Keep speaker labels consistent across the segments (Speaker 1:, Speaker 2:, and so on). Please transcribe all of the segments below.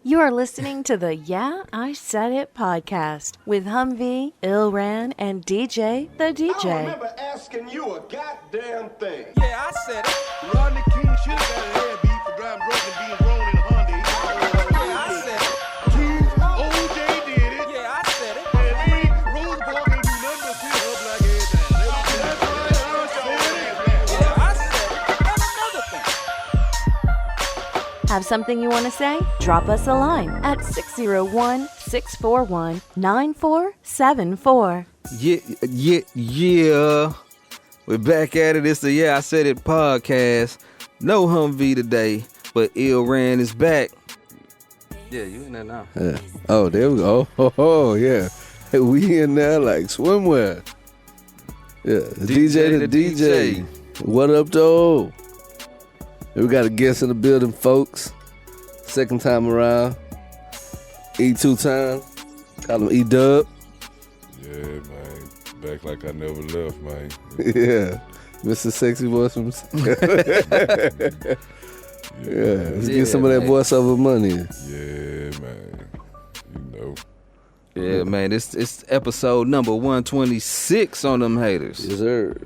Speaker 1: You are listening to the Yeah, I Said It podcast with Humvee, Ilran, and DJ the DJ.
Speaker 2: I remember asking you a goddamn thing.
Speaker 3: Yeah, I said it.
Speaker 4: Rodney King should have got a head beat for driving drunk and being grown in a Hyundai.
Speaker 3: Yeah, I said it.
Speaker 4: OJ did it.
Speaker 3: Yeah, I said it.
Speaker 4: And three, Rosa Parks ain't do nothing but sit up like every time. That's why I said it.
Speaker 3: Yeah, I said it. And another thing.
Speaker 1: Have something you want to say? Drop us a line at 601-641-9474.
Speaker 5: Yeah. We're back at it. It's the Yeah, I Said It podcast. No Humvee today, but Ilran is back. Yeah, you in there now.
Speaker 6: Yeah. Oh, there we go. Oh, yeah. Hey, we in there like swimwear. Yeah. DJ the DJ. What up, though? We got a guest in the building, folks. Second time around. E2 time. Call him E-Dub.
Speaker 4: Yeah, man. Back like I never left, man.
Speaker 6: Yeah. Mr. Sexy Voice from... Yeah. Let's get some of that voiceover money.
Speaker 4: Yeah, man. You know.
Speaker 5: Yeah, man. It's episode number 126 on them haters.
Speaker 6: Yes, sir.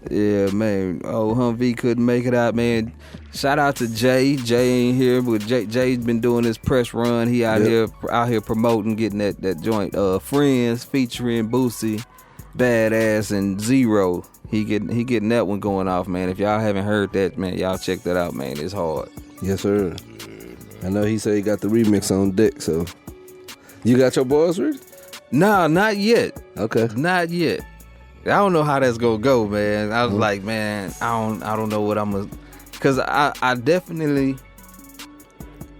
Speaker 5: Yeah, man. Oh, Humvee couldn't make it out, man. Shout out to Jay. Jay ain't here, but Jay's been doing his press run. He out here promoting, getting that joint. Friends featuring Boosie, Badass, and Zero. He getting that one going off, man. If y'all haven't heard that, man, y'all check that out, man. It's hard.
Speaker 6: Yes, sir. I know he said he got the remix on deck, so. You got your boys ready?
Speaker 5: Nah, not yet.
Speaker 6: Okay.
Speaker 5: Not yet. I don't know how that's gonna go, man. I was like, man, I don't know what I'm gonna, cause I definitely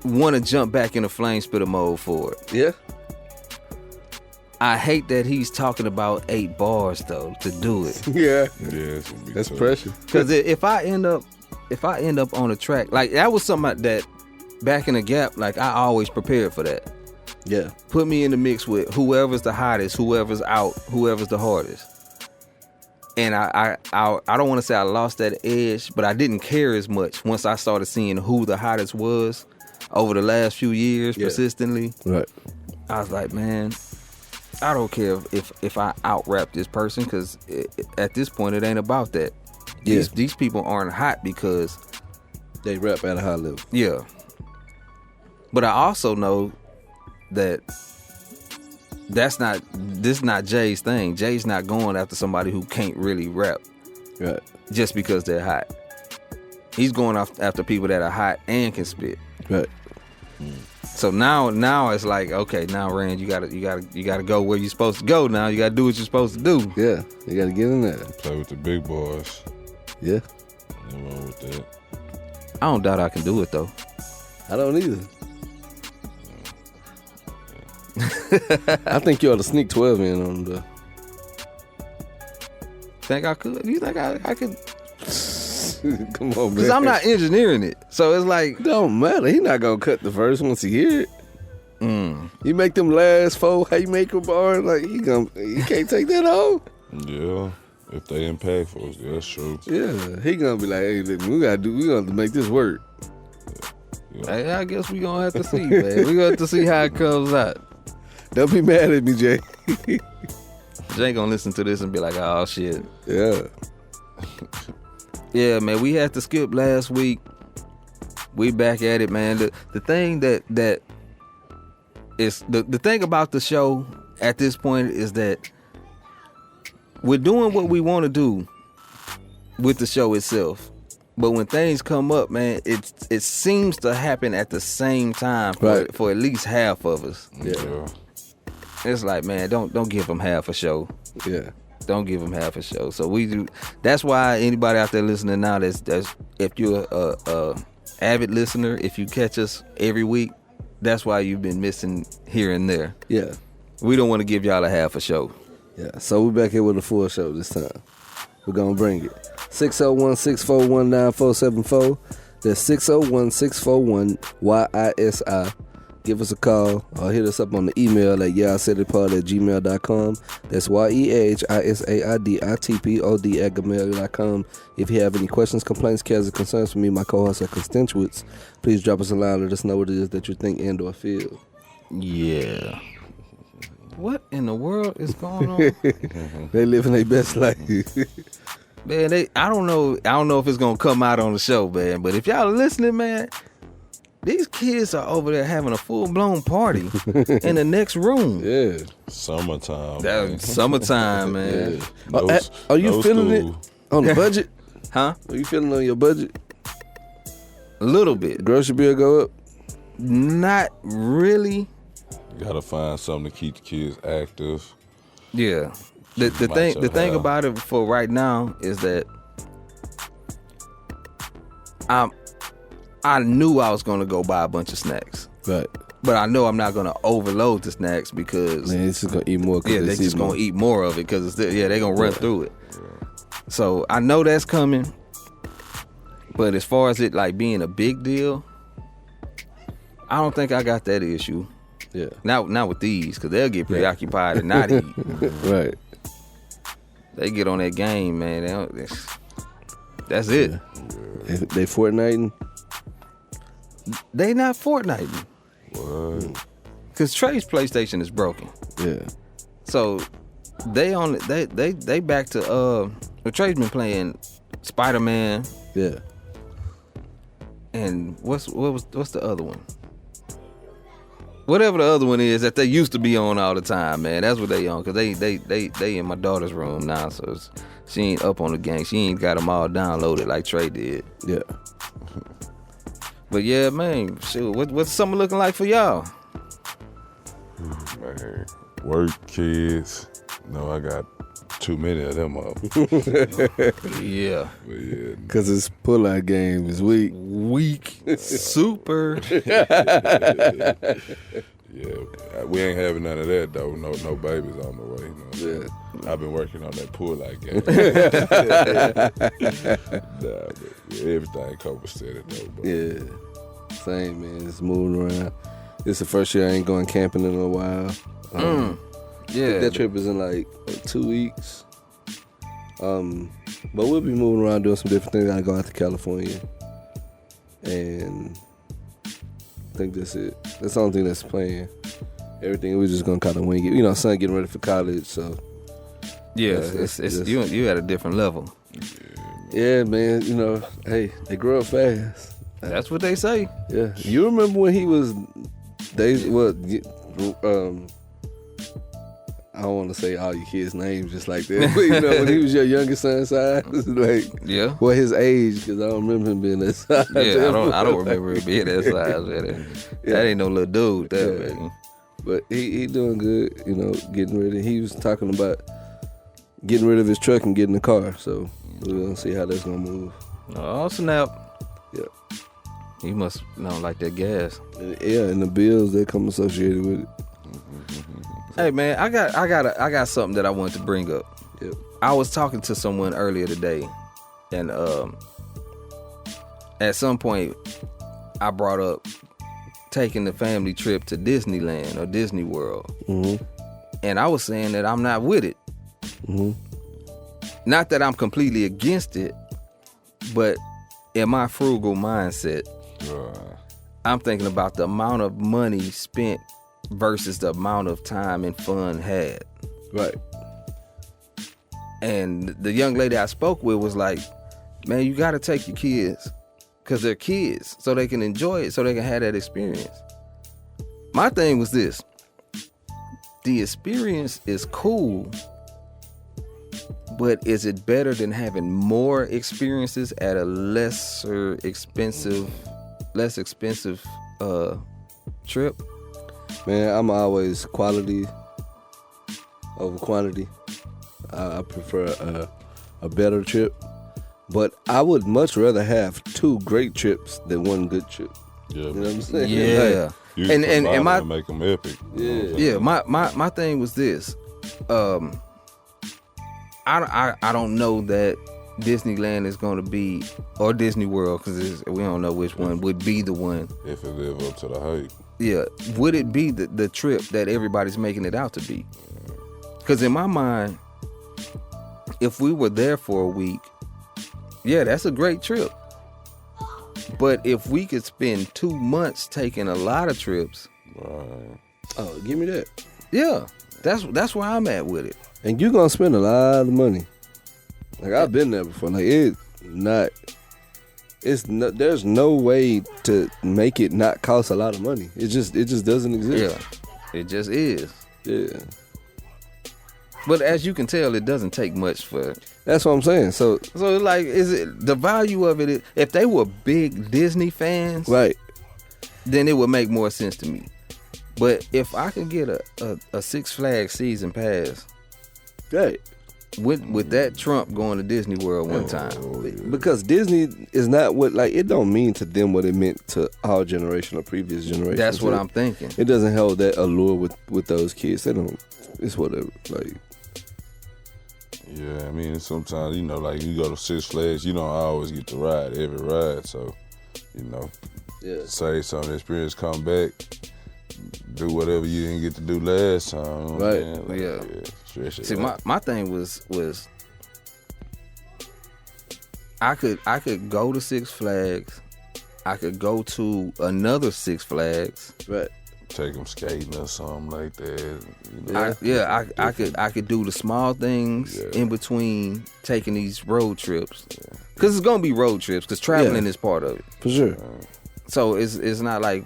Speaker 5: want to jump back into flame spitter mode for it.
Speaker 6: Yeah.
Speaker 5: I hate that he's talking about 8 bars though to do it.
Speaker 6: Yeah.
Speaker 4: Yeah,
Speaker 6: That's pressure.
Speaker 5: Cause if I end up on a track like that was something that back in the gap, like I always prepared for that.
Speaker 6: Yeah.
Speaker 5: Put me in the mix with whoever's the hottest, whoever's out, whoever's the hardest. And I don't want to say I lost that edge, but I didn't care as much once I started seeing who the hottest was over the last few years persistently.
Speaker 6: Right.
Speaker 5: I was like, man, I don't care if I out-rap this person, because at this point it ain't about that.
Speaker 6: Yeah.
Speaker 5: These people aren't hot because
Speaker 6: they rap at a high level.
Speaker 5: Yeah. But I also know that this is not Jay's thing. Jay's not going after somebody who can't really rap,
Speaker 6: right? Just
Speaker 5: because they're hot. He's going after people that are hot and can spit,
Speaker 6: right?
Speaker 5: So now it's like, okay, now Rand, you gotta go where you're supposed to go. Now you gotta do what you're supposed to do.
Speaker 6: Yeah, you gotta get in there.
Speaker 4: Play with the big boys.
Speaker 6: Yeah,
Speaker 4: nothing wrong with that.
Speaker 5: I don't doubt I can do it though.
Speaker 6: I don't either. I think you ought to sneak 12 in on the.
Speaker 5: Think I could? You think I could?
Speaker 6: Come on, man.
Speaker 5: Because I'm not engineering it, so it's like
Speaker 6: don't matter. He not gonna cut the verse once he hear it. You make them last 4 haymaker bars, like he can't take that off.
Speaker 4: Yeah, if they impactful, that's true.
Speaker 6: Yeah, he gonna be like, hey, listen, we gonna make this work.
Speaker 5: Yeah. Hey, I guess we gonna have to see, man. We gonna have to see how it comes out.
Speaker 6: Don't be mad at me, Jay.
Speaker 5: Jay gonna listen to this and be like, oh shit.
Speaker 6: Yeah.
Speaker 5: Yeah, man, we had to skip last week. We back at it, man. The thing that is the thing about the show at this point is that we're doing what we want to do with the show itself. But when things come up, man, it seems to happen at the same time for at least half of us.
Speaker 6: Yeah.
Speaker 5: It's like, man, don't give them half a show.
Speaker 6: Yeah.
Speaker 5: Don't give them half a show. So we do. That's why anybody out there listening now, that's if you're a avid listener, if you catch us every week, that's why you've been missing here and there.
Speaker 6: Yeah.
Speaker 5: We don't want to give y'all a half a show.
Speaker 6: Yeah. So we're back here with a full show this time. We're gonna bring it. 601-641-9474. That's 601-641-YISI. give us a call or hit us up on the email at yeahisaiditpod@gmail.com. That's YEHISAIDITPOD@gmail.com. If you have any questions, complaints, cares, or concerns for me, my co-hosts, or constituents, please drop us a line. Let us know what it is that you think and or feel.
Speaker 5: Yeah. What in the world is going on?
Speaker 6: They living their best life.
Speaker 5: Man, I don't know if it's gonna come out on the show, man. But if y'all are listening, man, these kids are over there having a full-blown party in the next room.
Speaker 6: Yeah.
Speaker 4: Summertime.
Speaker 5: That's summertime, man.
Speaker 6: Are you feeling it on the budget?
Speaker 5: Huh?
Speaker 6: Are you feeling on your budget?
Speaker 5: A little bit.
Speaker 6: Grocery bill go up?
Speaker 5: Not really.
Speaker 4: You gotta find something to keep the kids active.
Speaker 5: Yeah. The thing about it for right now is that I knew I was gonna go buy a bunch of snacks.
Speaker 6: Right.
Speaker 5: But I know I'm not gonna overload the snacks because
Speaker 6: Man, it's just gonna eat more.
Speaker 5: they're just gonna eat more of it because they're gonna run through it. So I know that's coming. But as far as it like being a big deal, I don't think I got that issue.
Speaker 6: Yeah.
Speaker 5: Not with these, because they'll get preoccupied and not eat.
Speaker 6: Right.
Speaker 5: They get on that game, man. That's it.
Speaker 6: They Fortniting?
Speaker 5: They not Fortniting.
Speaker 4: What?
Speaker 5: Because Trey's PlayStation is broken.
Speaker 6: Yeah.
Speaker 5: So they back to Trey's been playing Spider-Man.
Speaker 6: Yeah.
Speaker 5: And what's the other one? Whatever the other one is that they used to be on all the time, man. That's what they on. Cause they in my daughter's room now, so she ain't up on the game. She ain't got them all downloaded like Trey did.
Speaker 6: Yeah.
Speaker 5: But yeah, man, shoot, what's summer looking like for y'all?
Speaker 4: Man, work, kids. No, I got too many of them up.
Speaker 5: Yeah.
Speaker 4: But yeah,
Speaker 6: Cause it's pull-out game this week.
Speaker 5: Weak. Super.
Speaker 4: yeah. We ain't having none of that though. No babies on the way.
Speaker 6: Yeah.
Speaker 4: I've been working on that pull-out game. Nah, but yeah, everything copacetic though. But
Speaker 6: Yeah. Same, man. It's moving around. It's the first year I ain't going camping in a while.
Speaker 5: Yeah.
Speaker 6: That trip is in like 2 weeks. But we'll be moving around doing some different things. I go out to California. And I think that's it. That's the only thing that's playing. Everything, we're just gonna kind of wing it. You know, son getting ready for college, so.
Speaker 5: Yeah,
Speaker 6: it's
Speaker 5: you at a different level.
Speaker 6: Yeah, man. You know, hey, they grow up fast.
Speaker 5: That's what they say.
Speaker 6: Yeah. You remember when he was, I don't want to say all your kids' names just like that, but you know, when he was your youngest son's size, like,
Speaker 5: Yeah.
Speaker 6: well, his age, because I don't remember him being that size.
Speaker 5: Yeah, I don't remember it being that size. That ain't no little dude. Man.
Speaker 6: But he doing good, you know, getting ready. He was talking about getting rid of his truck and getting a car, so we're going to see how that's going to move.
Speaker 5: Oh, snap.
Speaker 6: Yeah.
Speaker 5: He must not like that gas.
Speaker 6: Yeah, and the bills that come associated with it.
Speaker 5: Hey man, I got something that I wanted to bring up.
Speaker 6: Yep.
Speaker 5: I was talking to someone earlier today, and at some point I brought up taking the family trip to Disneyland or Disney World, and I was saying that I'm not with it. Not that I'm completely against it, but in my frugal mindset, I'm thinking about the amount of money spent versus the amount of time and fun had.
Speaker 6: Right.
Speaker 5: And the young lady I spoke with was like, man, you got to take your kids because they're kids so they can enjoy it, so they can have that experience. My thing was this. The experience is cool, but is it better than having more experiences at a less expensive trip?
Speaker 6: Man, I'm always quality over quantity. I prefer a better trip, but I would much rather have 2 great trips than 1 good trip.
Speaker 4: Yeah,
Speaker 6: You know what I'm saying?
Speaker 5: Yeah.
Speaker 4: you
Speaker 5: And my
Speaker 4: make them epic.
Speaker 5: yeah, my thing was this. I don't know that Disneyland is going to be, or Disney World, because we don't know which one would be the one.
Speaker 4: If it live up to the hype.
Speaker 5: Yeah, would it be the trip that everybody's making it out to be? Because in my mind, if we were there for a week, yeah, that's a great trip. But if we could spend 2 months taking a lot of trips,
Speaker 6: Oh, give me that.
Speaker 5: yeah, that's where I'm at with it.
Speaker 6: And you're gonna spend a lot of money. Like I've been there before. Like there's no way to make it not cost a lot of money. It just doesn't exist.
Speaker 5: Yeah, it just is.
Speaker 6: Yeah.
Speaker 5: But as you can tell, it doesn't take much for.
Speaker 6: That's what I'm saying. So
Speaker 5: like, is it the value of it? If they were big Disney fans,
Speaker 6: right,
Speaker 5: then it would make more sense to me. But if I could get a Six Flags season pass,
Speaker 6: right,
Speaker 5: with that Trump going to Disney World one time,
Speaker 6: because Disney is not what, like, it don't mean to them what it meant to our generation or previous generation.
Speaker 5: that's what I'm thinking.
Speaker 6: It doesn't hold that allure with those kids. They don't. It's whatever. Like.
Speaker 4: Yeah, I mean, sometimes, you know, like you go to Six Flags, you don't always get to ride every ride. So, you know, say some of the experience, come back, do whatever you didn't get to do last time.
Speaker 6: Right.
Speaker 4: Like,
Speaker 5: Yeah.
Speaker 4: stretch it
Speaker 5: See,
Speaker 4: out.
Speaker 5: my thing was I could go to Six Flags, I could go to another Six Flags.
Speaker 6: Right.
Speaker 4: Take them skating or something like that. You know?
Speaker 5: I could do the small things in between taking these road trips, because it's gonna be road trips, because traveling is part of it.
Speaker 6: For sure.
Speaker 5: So it's not like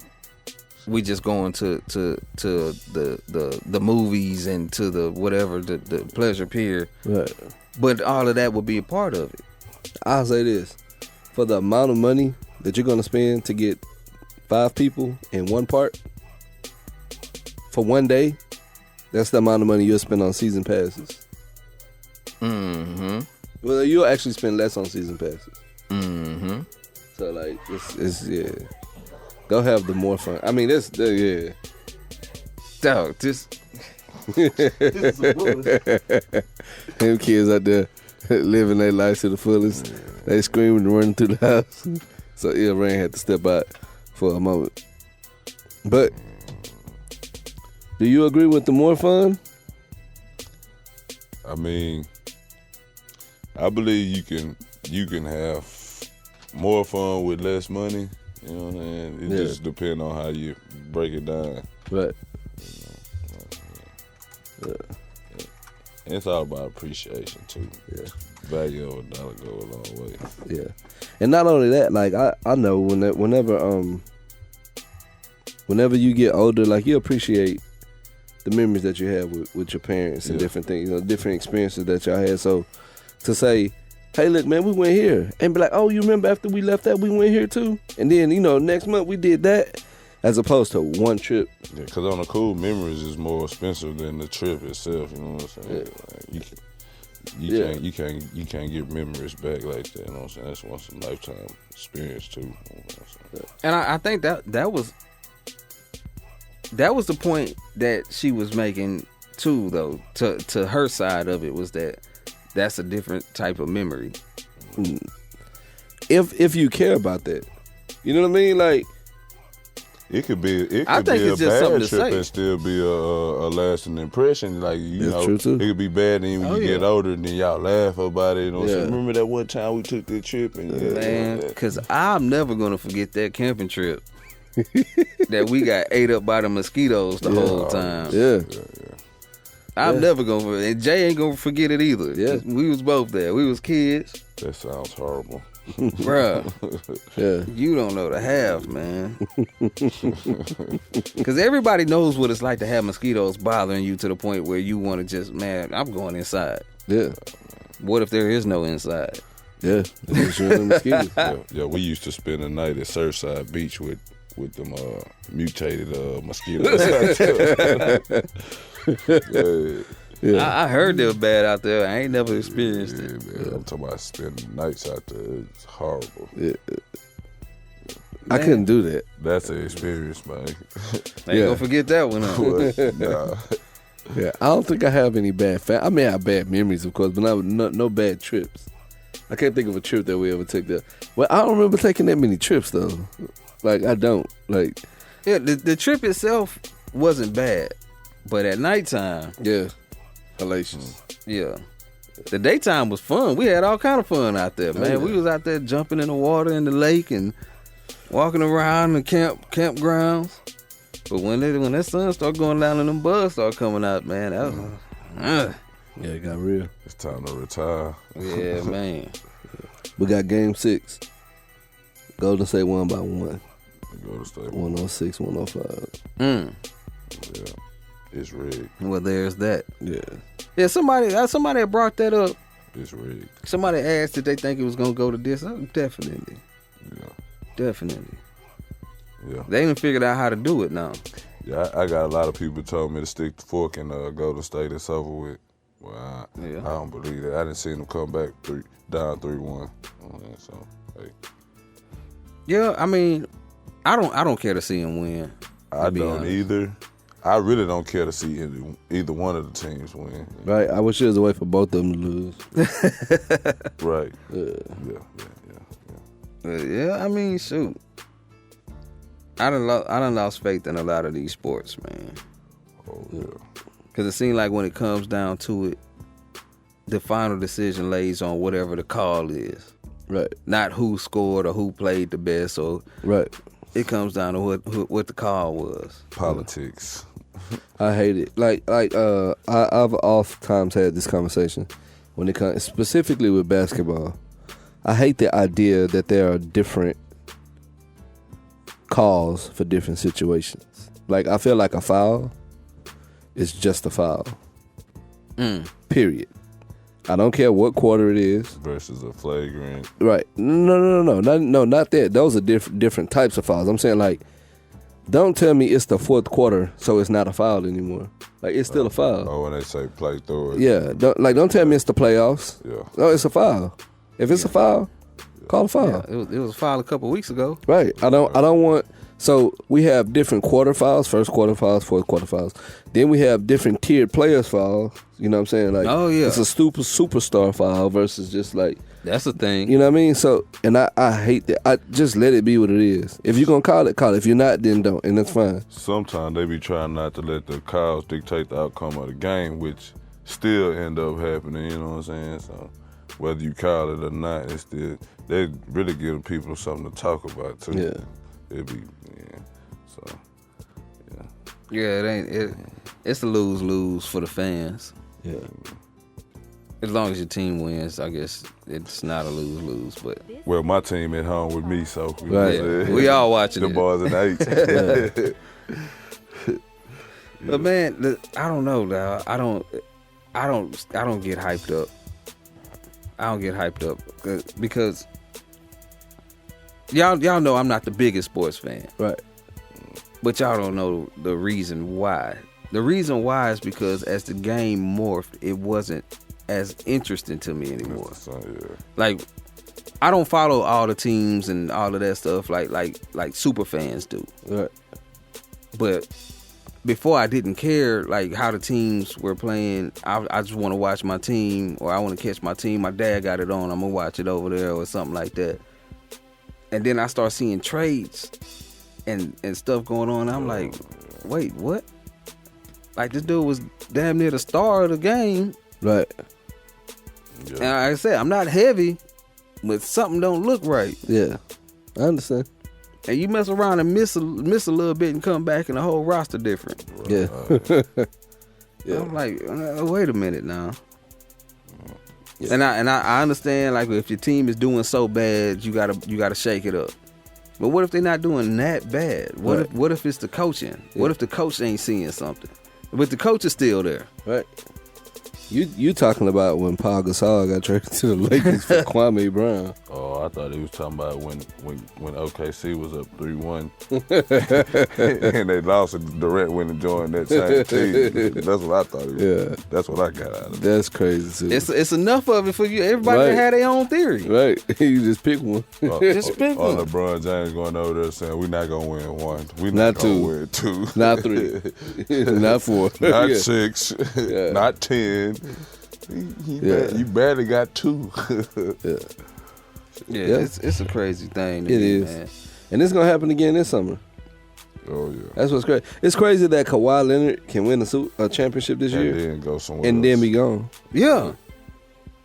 Speaker 5: we just going to the movies and to the whatever the pleasure pier,
Speaker 6: Right.
Speaker 5: but all of that would be a part of it.
Speaker 6: I'll say this: for the amount of money that you're gonna spend to get 5 people in one park for one day, that's the amount of money you'll spend on season passes.
Speaker 5: Mm-hmm.
Speaker 6: Well, you'll actually spend less on season passes.
Speaker 5: Mm-hmm.
Speaker 6: So like, it's yeah. Go have the more fun. I mean, yeah.
Speaker 5: Dog, just
Speaker 6: Them kids out there living their life to the fullest. They screaming and running through the house. So Rain had to step out for a moment. But do you agree with the more fun?
Speaker 4: I mean, I believe you can have more fun with less money. You know what I'm saying? It just depends on how you break it down.
Speaker 6: Right.
Speaker 4: And it's all about appreciation too.
Speaker 6: Yeah.
Speaker 4: Value of a dollar go a long way.
Speaker 6: Yeah. And not only that, like I know whenever you get older, like you appreciate the memories that you have with your parents and different things, you know, different experiences that y'all had. So to say, hey, look, man, we went here, and be like, oh, you remember after we left that, we went here too? And then, you know, next month we did that, as opposed to one trip.
Speaker 4: Yeah, because on the cool, memories is more expensive than the trip itself. You know what I'm saying?
Speaker 6: Yeah.
Speaker 4: Like, you can't get memories back like that. You know what I'm saying? That's once in a lifetime experience too. You know what I'm saying?
Speaker 5: and I think that was the point that she was making too, though, to her side of it, was that's a different type of memory.
Speaker 6: If you care about that, you know what I mean? Like,
Speaker 4: It could be
Speaker 5: I think
Speaker 4: a
Speaker 5: it's just something
Speaker 4: bad
Speaker 5: to
Speaker 4: trip
Speaker 5: say.
Speaker 4: and still be a lasting impression. Like, you
Speaker 6: That's
Speaker 4: know,
Speaker 6: true, too.
Speaker 4: it could be bad, and then when you get older, and then y'all laugh about it. You know what I'm saying?
Speaker 6: Yeah.
Speaker 4: Remember that one time we took that trip? And
Speaker 5: Man, because I'm never going to forget that camping trip that we got ate up by the mosquitoes the whole time.
Speaker 6: yeah.
Speaker 5: I'm never going to forget. And Jay ain't going to forget it either.
Speaker 6: Yeah.
Speaker 5: We was both there. We was kids.
Speaker 4: That sounds horrible.
Speaker 5: Bruh,
Speaker 6: Yeah.
Speaker 5: you don't know the half, man. Because everybody knows what it's like to have mosquitoes bothering you to the point where you want to just, man, I'm going inside.
Speaker 6: Yeah.
Speaker 5: What if there is no inside?
Speaker 6: Yeah. That's what you're mosquitoes.
Speaker 4: Yeah, we used to spend the night at Surfside Beach with them mutated mosquitoes.
Speaker 5: I heard they were bad out there. I ain't never experienced it.
Speaker 4: Man, I'm talking about spending nights out there. It's horrible.
Speaker 6: I couldn't do that.
Speaker 4: That's an experience, man.
Speaker 5: Ain't gonna forget that one. Huh?
Speaker 4: Nah.
Speaker 6: Yeah, I don't think I have any bad. I may have bad memories, of course, but no bad trips. I can't think of a trip that we ever took there. Well, I don't remember taking that many trips though. Like, I don't. Like,
Speaker 5: Yeah, the trip itself wasn't bad, but at nighttime,
Speaker 6: Yeah. Hellacious.
Speaker 5: yeah. The daytime was fun. We had all kind of fun out there, man.
Speaker 6: yeah.
Speaker 5: We was out there jumping in the water in the lake and walking around the campgrounds. But when that sun started going down and them bugs started coming out, man, that was
Speaker 6: Yeah, it got real.
Speaker 4: It's time to retire.
Speaker 5: yeah, man.
Speaker 6: We got game 6. Golden State won by 1.
Speaker 4: Go to state.
Speaker 6: 106, 105.
Speaker 5: Mm.
Speaker 4: Yeah, it's rigged.
Speaker 5: Well, there's that.
Speaker 6: Yeah.
Speaker 5: Yeah, somebody had brought that up.
Speaker 4: It's rigged.
Speaker 5: Somebody asked if they think it was gonna go to this. Oh, definitely,
Speaker 4: Yeah,
Speaker 5: definitely.
Speaker 4: yeah.
Speaker 5: They even figured out how to do it now.
Speaker 4: Yeah, I got a lot of people told me to stick the fork and go to state. It's over with. Well, I don't believe that. I didn't see them come back down 3-1. So, hey,
Speaker 5: Yeah, I mean, I don't care to see him win.
Speaker 4: I
Speaker 5: be
Speaker 4: don't
Speaker 5: honest.
Speaker 4: either. I really don't care to see either one of the teams win.
Speaker 6: Right. I wish there was a way for both of them to lose.
Speaker 4: Right.
Speaker 6: Yeah.
Speaker 5: Yeah, I mean, shoot. I done lost faith in a lot of these sports, man.
Speaker 4: Oh yeah.
Speaker 5: Because it seems like when it comes down to it, the final decision lays on whatever the call is.
Speaker 6: Right.
Speaker 5: Not who scored or who played the best. So
Speaker 6: Right.
Speaker 5: it comes down to what the call was.
Speaker 4: Politics.
Speaker 6: I hate it. I've oftentimes had this conversation when it comes specifically with basketball. I hate the idea that there are different calls for different situations. Like, I feel like a foul is just a foul. Period. I don't care what quarter it is.
Speaker 4: Versus a flagrant.
Speaker 6: Right. No, not that. Those are different types of fouls. I'm saying, like, don't tell me it's the fourth quarter, so it's not a foul anymore. Like, it's still a foul.
Speaker 4: Oh, when they say play through it.
Speaker 6: Yeah. Don't tell me it's the playoffs.
Speaker 4: Yeah.
Speaker 6: No, it's a foul. If it's a foul, call a foul.
Speaker 5: Yeah, it was a foul a couple weeks ago.
Speaker 6: Right. I don't want. So we have different quarter fouls, first quarter fouls, fourth quarter fouls. Then we have different tiered players fouls. You know what I'm saying? Like,
Speaker 5: Oh, yeah.
Speaker 6: it's a superstar foul versus just like,
Speaker 5: That's the thing.
Speaker 6: you know what I mean? So, and I hate that. I just let it be what it is. If you're gonna call it, call it. If you're not, then don't, and that's fine.
Speaker 4: Sometimes they be trying not to let the calls dictate the outcome of the game, which still end up happening, you know what I'm saying? So whether you call it or not, it's still, they really giving people something to talk about too.
Speaker 6: Yeah.
Speaker 4: It be, yeah. So, yeah.
Speaker 5: Yeah, it's a lose-lose for the fans.
Speaker 6: Yeah.
Speaker 5: As long as your team wins, I guess it's not a lose-lose. But
Speaker 4: Well, my team at home with me, so you know
Speaker 6: Right.
Speaker 4: what I'm saying?
Speaker 5: we all watching
Speaker 4: the
Speaker 5: it.
Speaker 4: boys at 8.
Speaker 5: But man, I don't know, dog. I don't get hyped up. I don't get hyped up because y'all know I'm not the biggest sports fan,
Speaker 6: Right.
Speaker 5: but y'all don't know the reason why. The reason why is because as the game morphed, it wasn't as interesting to me anymore.
Speaker 4: So, yeah.
Speaker 5: Like, I don't follow all the teams and all of that stuff like super fans do.
Speaker 6: Right.
Speaker 5: But before, I didn't care like how the teams were playing. I just want to watch my team, or I want to catch my team. My dad got it on. I'm gonna watch it over there or something like that. And then I start seeing trades and stuff going on. I'm like, wait, what? Like, this dude was damn near the star of the game.
Speaker 6: Right.
Speaker 4: Yeah.
Speaker 5: And like I said, I'm not heavy, but something don't look right.
Speaker 6: Yeah. I understand.
Speaker 5: And you mess around and miss a little bit and come back and the whole roster different.
Speaker 6: Yeah. Yeah.
Speaker 5: I'm like, wait a minute now. Yeah. And I understand, like, if your team is doing so bad, you gotta shake it up. But what if they're not doing that bad? What if it's the coaching?
Speaker 6: Yeah.
Speaker 5: What if the coach ain't seeing something? But the coach is still there.
Speaker 6: Right. You talking about when Paul Gasol got traded to the Lakers for Kwame Brown?
Speaker 4: Oh, I thought he was talking about when OKC was up 3-1 and they lost and Durant went and joined that same team. That's what I thought.
Speaker 6: Yeah.
Speaker 4: That's what I got out of it.
Speaker 6: That's crazy too.
Speaker 5: It's enough of it for you. Everybody
Speaker 6: Right.
Speaker 5: had their own theory.
Speaker 6: Right. You just pick one.
Speaker 5: Just pick one.
Speaker 4: LeBron James going over there saying we're not gonna win one. We're
Speaker 6: Not
Speaker 4: not gonna
Speaker 6: two.
Speaker 4: win two.
Speaker 6: Not 3. Not 4.
Speaker 4: Not
Speaker 6: Yeah.
Speaker 4: 6.
Speaker 6: Yeah.
Speaker 4: Not 10.
Speaker 6: Yeah.
Speaker 4: You barely got 2.
Speaker 6: Yeah.
Speaker 5: Yeah,
Speaker 6: Yeah.
Speaker 5: it's a crazy thing. To
Speaker 6: It
Speaker 5: me,
Speaker 6: is.
Speaker 5: man.
Speaker 6: And it's gonna happen again this summer.
Speaker 4: Oh yeah.
Speaker 6: That's what's crazy. It's crazy that Kawhi Leonard can win a championship this
Speaker 4: And
Speaker 6: year
Speaker 4: then go somewhere
Speaker 6: and
Speaker 4: else.
Speaker 6: then be gone.
Speaker 5: Yeah.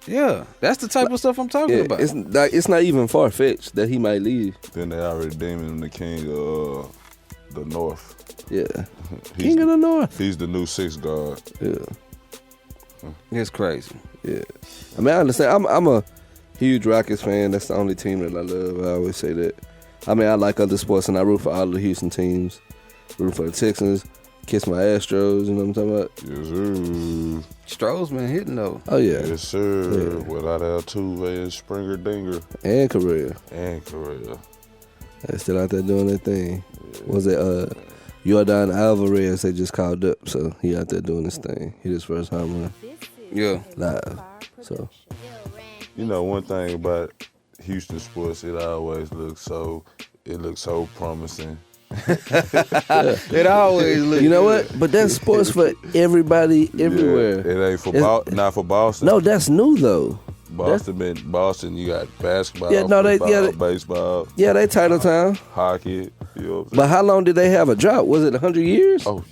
Speaker 5: Yeah. That's the type of stuff I'm talking
Speaker 6: Yeah,
Speaker 5: about.
Speaker 6: it's not even far fetched that he might leave.
Speaker 4: Then they already deeming him the king of the North.
Speaker 6: Yeah,
Speaker 4: He's,
Speaker 6: King of the North.
Speaker 4: he's the new sixth guard.
Speaker 6: Yeah,
Speaker 5: It's crazy.
Speaker 6: yeah. I mean, I understand. I'm a huge Rockets fan. That's the only team that I love. I always say that. I mean, I like other sports and I root for all the Houston teams. Root for the Texans. Kiss my Astros. You know what I'm talking about?
Speaker 4: Yes, sir.
Speaker 5: Stroh's been hitting though.
Speaker 6: Oh yeah,
Speaker 4: Yes, sir.
Speaker 6: Yeah.
Speaker 4: Without Altuve and Springer Dinger
Speaker 6: and Correa.
Speaker 4: and Correa.
Speaker 6: They're still out there doing their thing. Was it Yordan Alvarez? They just called up, so he out there doing his thing. He his first home run
Speaker 5: Yeah.
Speaker 6: live. So
Speaker 4: You know, one thing about Houston sports, it looks so promising.
Speaker 5: It always looks.
Speaker 6: you know what? But that's sports for everybody everywhere.
Speaker 4: Yeah, it ain't for
Speaker 6: It's-
Speaker 4: not for Boston.
Speaker 6: No, that's new though.
Speaker 4: Boston, you got basketball,
Speaker 6: Yeah, no,
Speaker 4: football, baseball,
Speaker 6: Yeah, they title town.
Speaker 4: hockey. You know what I'm saying?
Speaker 6: But how long did they have a drought? Was it 100 years?
Speaker 4: Oh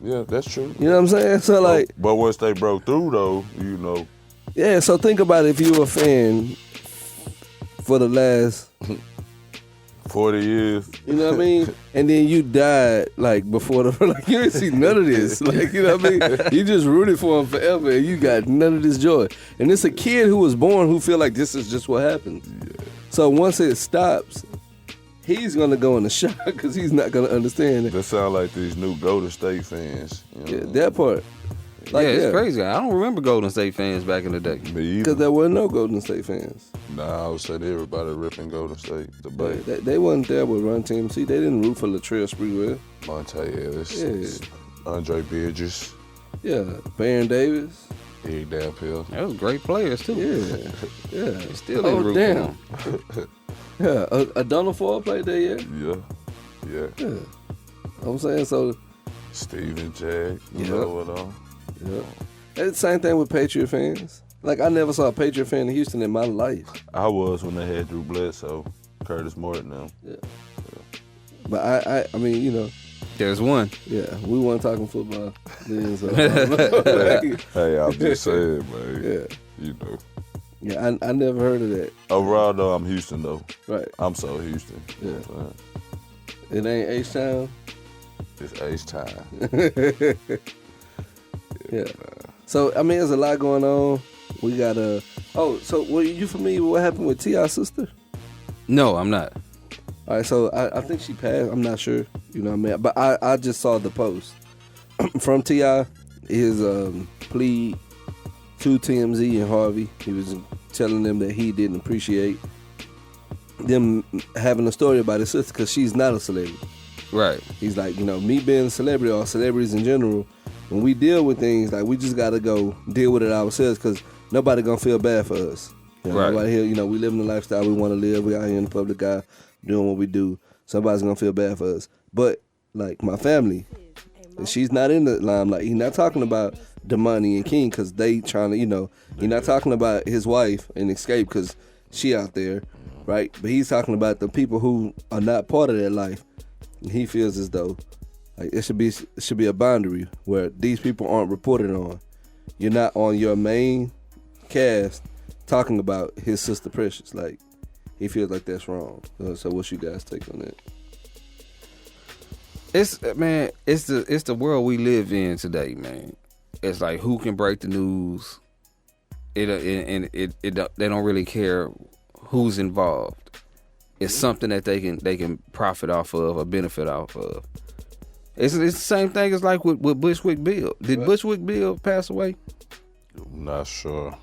Speaker 4: yeah, that's true.
Speaker 6: You know what I'm saying? So like,
Speaker 4: but once they broke through, though, you know,
Speaker 6: yeah. So think about it. If you were a fan for the last,
Speaker 4: 40 years.
Speaker 6: you know what I mean, and then you died like before the like you didn't see none of this. Like you know what I mean? You just rooted for him forever, and you got none of this joy. And it's a kid who was born who feel like this is just what happens. So once it stops, he's gonna go in the shock because he's not gonna understand it.
Speaker 4: That sound like these new Golden State fans. You know?
Speaker 6: Yeah, that part. Like,
Speaker 5: yeah, it's crazy. I don't remember Golden State fans back in the day.
Speaker 4: Me either.
Speaker 6: Because there were no Golden State fans.
Speaker 4: Nah, I would say everybody ripping Golden State. The Bay,
Speaker 6: They wasn't there with Run TMC. They didn't root for Latrell Sprewell.
Speaker 4: Monte Ellis,
Speaker 6: Yeah.
Speaker 4: Andre Bridges,
Speaker 6: Yeah, Baron Davis.
Speaker 4: Eric Dampier.
Speaker 5: That was great players too.
Speaker 6: Yeah, yeah.
Speaker 5: Still didn't root
Speaker 6: damn.
Speaker 5: for them.
Speaker 6: Yeah, Adona Ford played there, yeah.
Speaker 4: Yeah.
Speaker 6: Yeah. I'm saying so.
Speaker 4: Steven Jack. You
Speaker 6: Yeah.
Speaker 4: know what
Speaker 6: Yeah. It's the same thing with Patriot fans. Like I never saw a Patriot fan in Houston in my life.
Speaker 4: I was when they had Drew Bledsoe, Curtis Morton now.
Speaker 6: But I mean, you know,
Speaker 5: There's one.
Speaker 6: yeah, we weren't talking football then. So
Speaker 4: Hey, I'm just saying, man.
Speaker 6: Yeah.
Speaker 4: You know.
Speaker 6: yeah, I never heard of that.
Speaker 4: Overall, though, I'm Houston, though.
Speaker 6: Right.
Speaker 4: I'm so Houston. You know
Speaker 6: Yeah.
Speaker 4: what I'm
Speaker 6: It
Speaker 4: saying?
Speaker 6: ain't H-Town.
Speaker 4: It's H time.
Speaker 6: Yeah. So I mean, there's a lot going on. We got so were you familiar with what happened with T.I.'s sister?
Speaker 5: No, I'm not.
Speaker 6: All right, so I think she passed. I'm not sure. You know what I mean? But I just saw the post from T.I. His plea to TMZ and Harvey. He was telling them that he didn't appreciate them having a story about his sister because she's not a celebrity.
Speaker 5: Right.
Speaker 6: He's like, you know, me being a celebrity or celebrities in general, when we deal with things, like we just gotta go deal with it ourselves because nobody gonna feel bad for us. You know,
Speaker 5: Right.
Speaker 6: Nobody here, you know, we live in the lifestyle we want to live. We out here in the public eye doing what we do. Somebody's gonna feel bad for us. But like my family, she's not in the limelight. He's not talking about Damani and King because they trying to, you know, he's not talking about his wife and Escape because she out there, right? But he's talking about the people who are not part of that life. He feels as though like it should be a boundary where these people aren't reported on. You're not on your main cast talking about his sister Precious. Like he feels like that's wrong. So what's you guys take on that?
Speaker 5: It's the world we live in today, man. It's like who can break the news. They don't really care who's involved. It's something that they can profit off of or benefit off of. It's the same thing as like with Bushwick Bill. Did Bushwick Bill pass away?
Speaker 4: I'm not sure.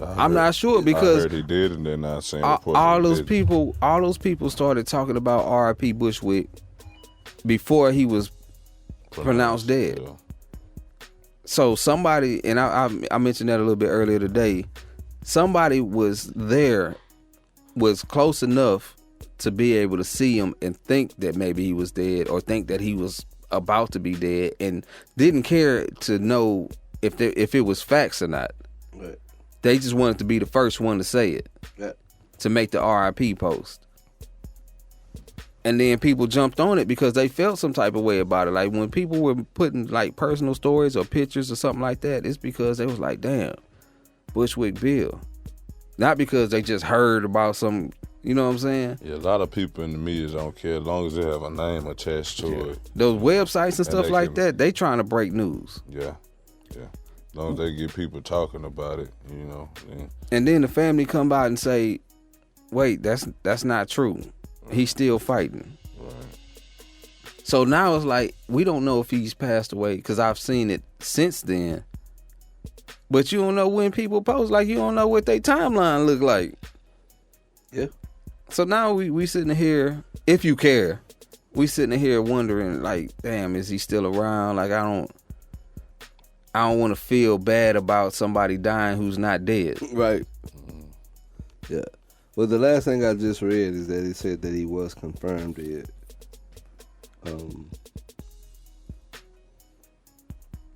Speaker 5: I'm not sure
Speaker 4: I
Speaker 5: because
Speaker 4: heard he did, and they're not saying
Speaker 5: all those people started talking about R.I.P. Bushwick before he was pronounced dead.
Speaker 4: Yeah.
Speaker 5: So somebody, and I mentioned that a little bit earlier today, somebody was close enough to be able to see him and think that maybe he was dead or think that he was about to be dead and didn't care to know if it was facts or not.
Speaker 6: Right.
Speaker 5: They just wanted to be the first one to say it,
Speaker 6: Yeah.
Speaker 5: to make the RIP post. And then people jumped on it because they felt some type of way about it. Like when people were putting like personal stories or pictures or something like that, it's because they was like, damn, Bushwick Bill. Not because they just heard about some, you know what I'm saying?
Speaker 4: Yeah, a lot of people in the media don't care as long as they have a name attached to it.
Speaker 5: Those websites and stuff
Speaker 4: they
Speaker 5: like
Speaker 4: can-
Speaker 5: that, they trying to break news.
Speaker 4: Yeah. As long as they get people talking about it, you know. Then,
Speaker 5: And then the family come out and say, wait, that's not true. He's still fighting.
Speaker 4: right.
Speaker 5: So now it's like, we don't know if he's passed away because I've seen it since then. But you don't know when people post, like you don't know what their timeline look like.
Speaker 6: Yeah.
Speaker 5: So now we sitting here, if you care, we sitting here wondering like, damn, is he still around? Like I don't want to feel bad about somebody dying who's not dead.
Speaker 6: Right. Yeah. Well, the last thing I just read is that it said that he was confirmed dead.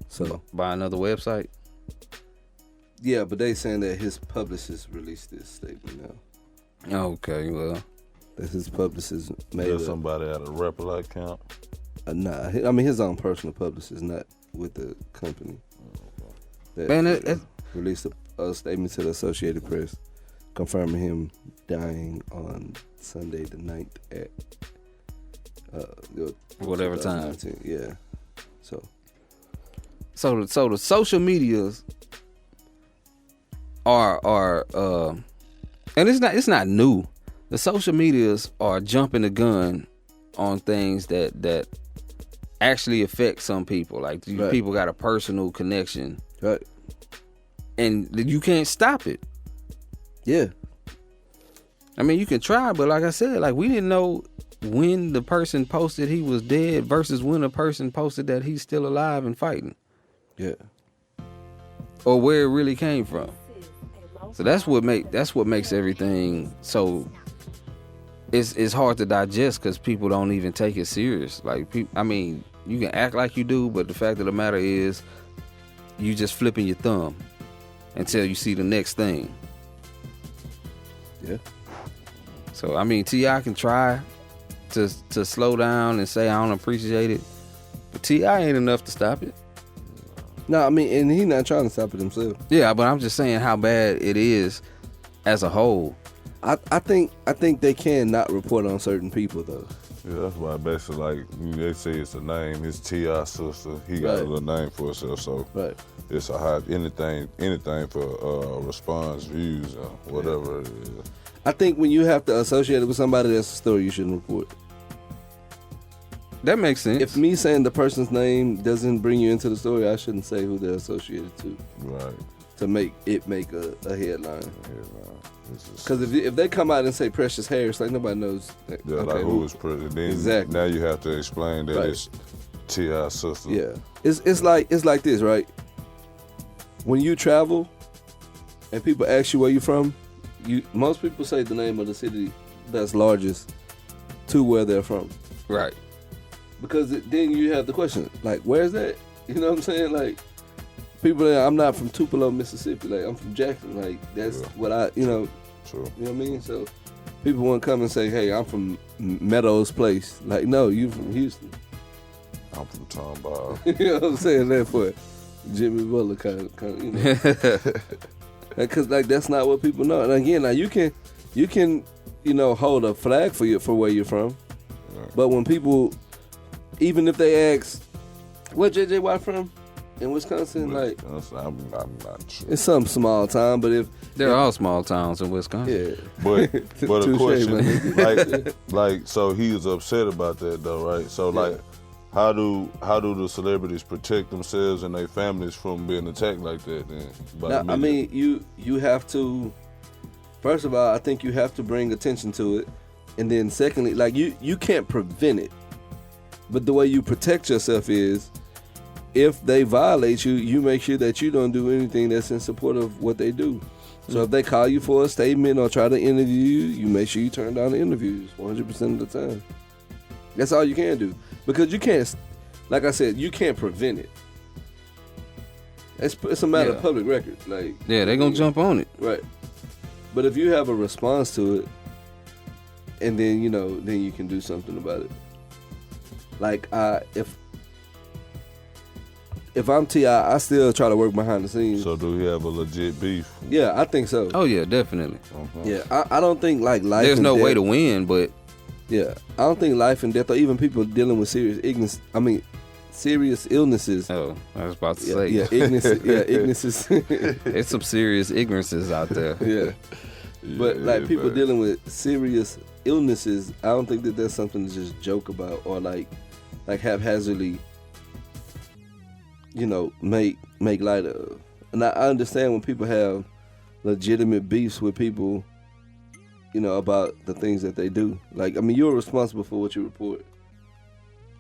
Speaker 6: So
Speaker 5: By another website.
Speaker 6: yeah, but they saying that his publicist released this statement now.
Speaker 5: Okay, well,
Speaker 6: That his publicist made
Speaker 4: There's
Speaker 6: a,
Speaker 4: somebody at a Repl account.
Speaker 6: nah. I mean his own personal publicist, not with the company. That,
Speaker 5: Man, it-
Speaker 6: released a statement to the Associated Press confirming him dying on Sunday the 9th at
Speaker 5: Whatever time.
Speaker 6: 2019. Yeah. So
Speaker 5: so the social medias are and it's not new. The social medias are jumping the gun on things that actually affect some people. Like these
Speaker 6: Right.
Speaker 5: people got a personal connection,
Speaker 6: right.
Speaker 5: and you can't stop it.
Speaker 6: Yeah.
Speaker 5: I mean, you can try, but like I said, like we didn't know when the person posted he was dead versus when the person posted that he's still alive and fighting,
Speaker 6: Yeah.
Speaker 5: or where it really came from. So that's what makes everything so. It's hard to digest because people don't even take it serious. Like I mean, you can act like you do, but the fact of the matter is, you just flipping your thumb until you see the next thing.
Speaker 6: Yeah.
Speaker 5: So I mean, T.I. can try to slow down and say I don't appreciate it, but T.I. ain't enough to stop it.
Speaker 6: No, I mean, and he not trying to stop it himself.
Speaker 5: Yeah, but I'm just saying how bad it is as a whole.
Speaker 6: I think they can not report on certain people though.
Speaker 4: Yeah, that's why basically like they say it's a name. It's T.I. sister. He got a
Speaker 6: Right.
Speaker 4: little name for himself, so
Speaker 6: Right.
Speaker 4: it's a high anything for response, views, or whatever it is.
Speaker 6: I think when you have to associate it with somebody that's a story, you shouldn't report.
Speaker 5: That makes sense.
Speaker 6: If me saying the person's name doesn't bring you into the story, I shouldn't say who they're associated to
Speaker 4: Right.
Speaker 6: to make a headline.
Speaker 4: Yeah, no. It's just,
Speaker 6: Because if they come out and say Precious Harris, like nobody knows.
Speaker 4: yeah, like who is president? Then
Speaker 6: Exactly.
Speaker 4: Now you have to explain that
Speaker 6: Right.
Speaker 4: it's T.I. sister.
Speaker 6: Yeah, it's like this, right? When you travel and people ask you where you from, most people say the name of the city that's largest to where they're from,
Speaker 5: right.
Speaker 6: because then you have the question like, where's that? You know what I'm saying? Like people, I'm not from Tupelo, Mississippi. Like I'm from Jackson. Like that's
Speaker 4: Yeah.
Speaker 6: what I, you know
Speaker 4: True.
Speaker 6: what I mean? So people want to come and say, hey, I'm from Meadows Place. Like no, you from Houston.
Speaker 4: I'm from Tomball.
Speaker 6: You know what I'm saying? Therefore, Jimmy Butler kind of, you know, because like that's not what people know. And again, now you can, you know, hold a flag for where you're from,
Speaker 4: Right.
Speaker 6: but when people, even if they ask, where JJ Watt from in Wisconsin, like
Speaker 4: I'm not sure.
Speaker 6: it's some small town, but if
Speaker 5: They're all small towns in Wisconsin.
Speaker 6: yeah,
Speaker 4: But the
Speaker 6: Touche,
Speaker 4: question, like, so he was upset about that though, right? So like, how do the celebrities protect themselves and their families from being attacked like that? Then, by the
Speaker 6: now, I
Speaker 4: media?
Speaker 6: mean, you have to. First of all, I think you have to bring attention to it, and then secondly, like you can't prevent it, but the way you protect yourself is, if they violate you, you make sure that you don't do anything that's in support of what they do. So if they call you for a statement or try to interview you, you make sure you turn down the interviews 100% of the time. That's all you can do, because you can't, like I said, you can't prevent it. It's a matter of public record. Like
Speaker 5: Yeah, they're gonna jump on it.
Speaker 6: right. But if you have a response to it, and then then you can do something about it. Like if I'm T.I., I still try to work behind the scenes.
Speaker 4: So do we have a legit beef?
Speaker 6: Yeah, I think so.
Speaker 5: Oh yeah, definitely.
Speaker 6: Yeah, I don't think like life.
Speaker 5: There's
Speaker 6: and
Speaker 5: no
Speaker 6: death,
Speaker 5: way to win, but
Speaker 6: Yeah, I don't think life and death, or even people dealing with serious ignorance. I mean, serious illnesses.
Speaker 5: oh, I was about to
Speaker 6: Yeah,
Speaker 5: say,
Speaker 6: yeah, ignorance. Yeah, ignorances.
Speaker 5: there's some serious ignorances out there.
Speaker 6: Yeah, but like people
Speaker 4: man.
Speaker 6: dealing with serious illnesses, I don't think that that's something to just joke about or like haphazardly, make light of. And I understand when people have legitimate beefs with people, about the things that they do. Like, I mean, you're responsible for what you report.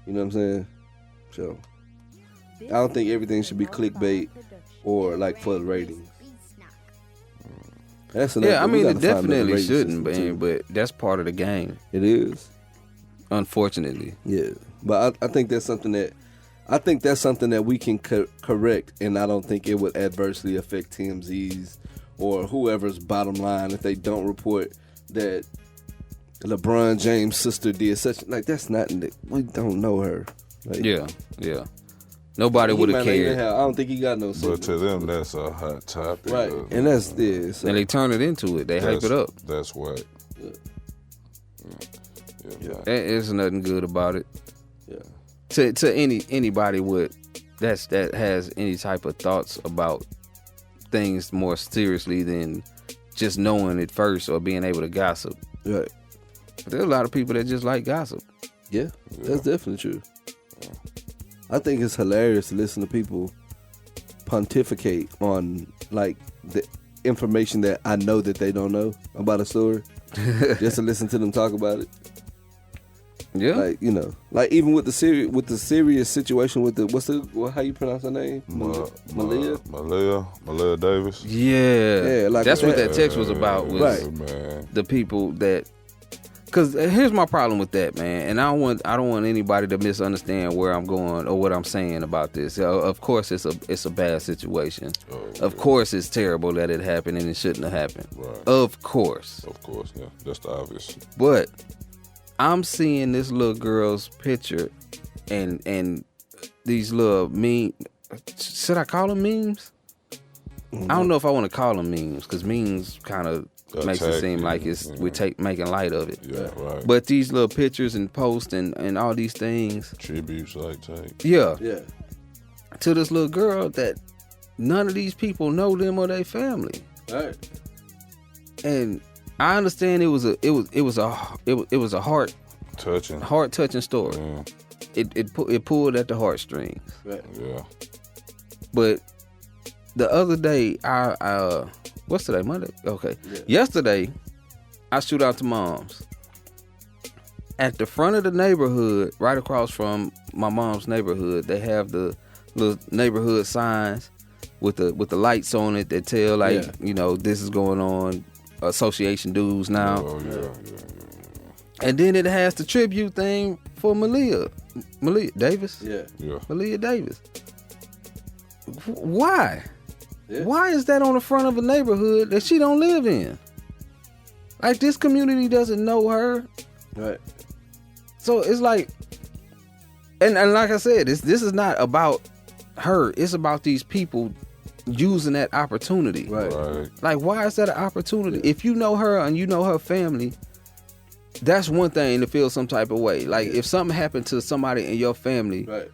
Speaker 6: You know what I'm saying? So, I don't think everything should be clickbait or like for the ratings. That's another
Speaker 5: Yeah, I
Speaker 6: thing. We
Speaker 5: mean,
Speaker 6: gotta
Speaker 5: it
Speaker 6: find another
Speaker 5: definitely
Speaker 6: rating
Speaker 5: shouldn't,
Speaker 6: system,
Speaker 5: man,
Speaker 6: too.
Speaker 5: but that's part of the game,
Speaker 6: It is.
Speaker 5: unfortunately.
Speaker 6: Yeah, but I think that's something that we can correct, and I don't think it would adversely affect TMZ's or whoever's bottom line if they don't report that LeBron James' sister did such. Like, that's not. We don't know her. Like,
Speaker 5: Yeah. Nobody
Speaker 6: he
Speaker 5: would
Speaker 6: might
Speaker 5: have
Speaker 6: not even
Speaker 5: cared.
Speaker 6: have- I don't think he got no
Speaker 4: But
Speaker 6: sister.
Speaker 4: to them, that's a hot topic.
Speaker 6: Right, and that's this. So,
Speaker 5: And they turn it into it. They hype it up.
Speaker 4: That's what.
Speaker 6: Yeah.
Speaker 4: Yeah.
Speaker 5: There's nothing good about it.
Speaker 6: yeah.
Speaker 5: To anybody that has any type of thoughts about things more seriously than just knowing it first or being able to gossip.
Speaker 6: Right.
Speaker 5: There's a lot of people that just like gossip.
Speaker 6: Yeah, that's definitely true. I think it's hilarious to listen to people pontificate on like the information that I know that they don't know about a story. Just to listen to them talk about it.
Speaker 5: Yeah.
Speaker 6: Like, like even with the serious situation with how you pronounce her name? Malia?
Speaker 4: Malia Davis.
Speaker 5: Yeah.
Speaker 6: like
Speaker 5: that's what
Speaker 6: that.
Speaker 5: that text was about. Was
Speaker 6: Right.
Speaker 4: Man.
Speaker 5: the people that. Because here's my problem with that, man, and I don't want anybody to misunderstand where I'm going or what I'm saying about this. Of course, it's a bad situation. Of course, it's terrible that it happened and it shouldn't have happened.
Speaker 4: Right.
Speaker 5: Of course.
Speaker 4: Of course, yeah. That's the obvious.
Speaker 5: But I'm seeing this little girl's picture and these little should I call them memes? I don't know if I want to call them memes because memes kind of makes it seem like we're making light of it.
Speaker 4: Yeah, right.
Speaker 5: But these little pictures and posts and all these things,
Speaker 4: Tributes like take.
Speaker 5: yeah,
Speaker 6: Yeah.
Speaker 5: to this little girl that none of these people know them or their family.
Speaker 6: All right.
Speaker 5: And I understand it was a heart
Speaker 4: Touching.
Speaker 5: story.
Speaker 4: Yeah.
Speaker 5: It pulled at the heartstrings.
Speaker 6: Right.
Speaker 4: Yeah.
Speaker 5: But the other day, I what's today? Monday? Okay.
Speaker 6: Yeah.
Speaker 5: Yesterday, I shoot out to mom's. At the front of the neighborhood, right across from my mom's neighborhood, they have the little neighborhood signs with the lights on it that tell this is going on. Association dues now.
Speaker 4: Oh, yeah.
Speaker 5: And then it has the tribute thing for Malia Davis.
Speaker 6: Yeah.
Speaker 4: Yeah.
Speaker 5: Malia Davis. Why?
Speaker 6: Yeah.
Speaker 5: Why is that on the front of a neighborhood that she don't live in? Like, this community doesn't know her.
Speaker 6: Right.
Speaker 5: So it's like, and like I said, this is not about her. It's about these people using that opportunity.
Speaker 4: Right.
Speaker 5: Like, why is that an opportunity? If you know her and you know her family, that's one thing to feel some type of way. Like, if something happened to somebody in your family,
Speaker 6: Right.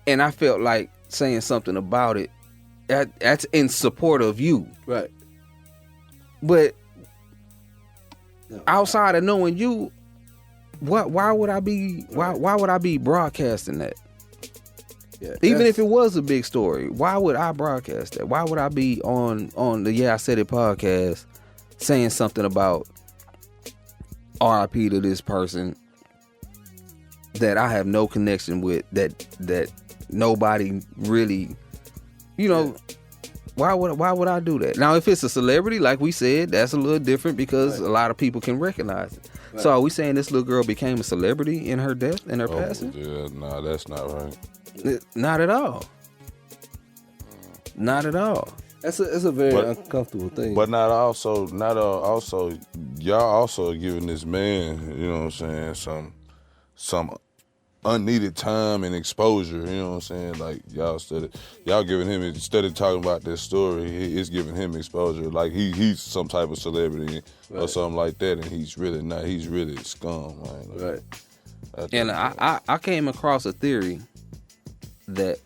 Speaker 5: and I felt like saying something about it, that's in support of you.
Speaker 6: Right.
Speaker 5: But
Speaker 6: No.
Speaker 5: outside of knowing you, why would I be broadcasting that?
Speaker 6: Yeah.
Speaker 5: Even if it was a big story, why would I broadcast that? Why would I be on the Yeah I Said It podcast saying something about RIP to this person that I have no connection with, that nobody really, why would I do that? Now, if it's a celebrity, like we said, that's a little different because a lot of people can recognize it.
Speaker 6: Right.
Speaker 5: So are we saying this little girl became a celebrity in her death, in her passing?
Speaker 4: Yeah, nah, that's not right.
Speaker 5: Not at all. Not at all.
Speaker 6: It's a very uncomfortable thing.
Speaker 4: But not also y'all also giving this man, you know what I'm saying, some unneeded time and exposure, you know what I'm saying? Like y'all giving him, instead of talking about this story, it's giving him exposure. Like he's some type of celebrity or something like that, and he's really not. He's really scum, man.
Speaker 6: Right.
Speaker 5: And I came across a theory that,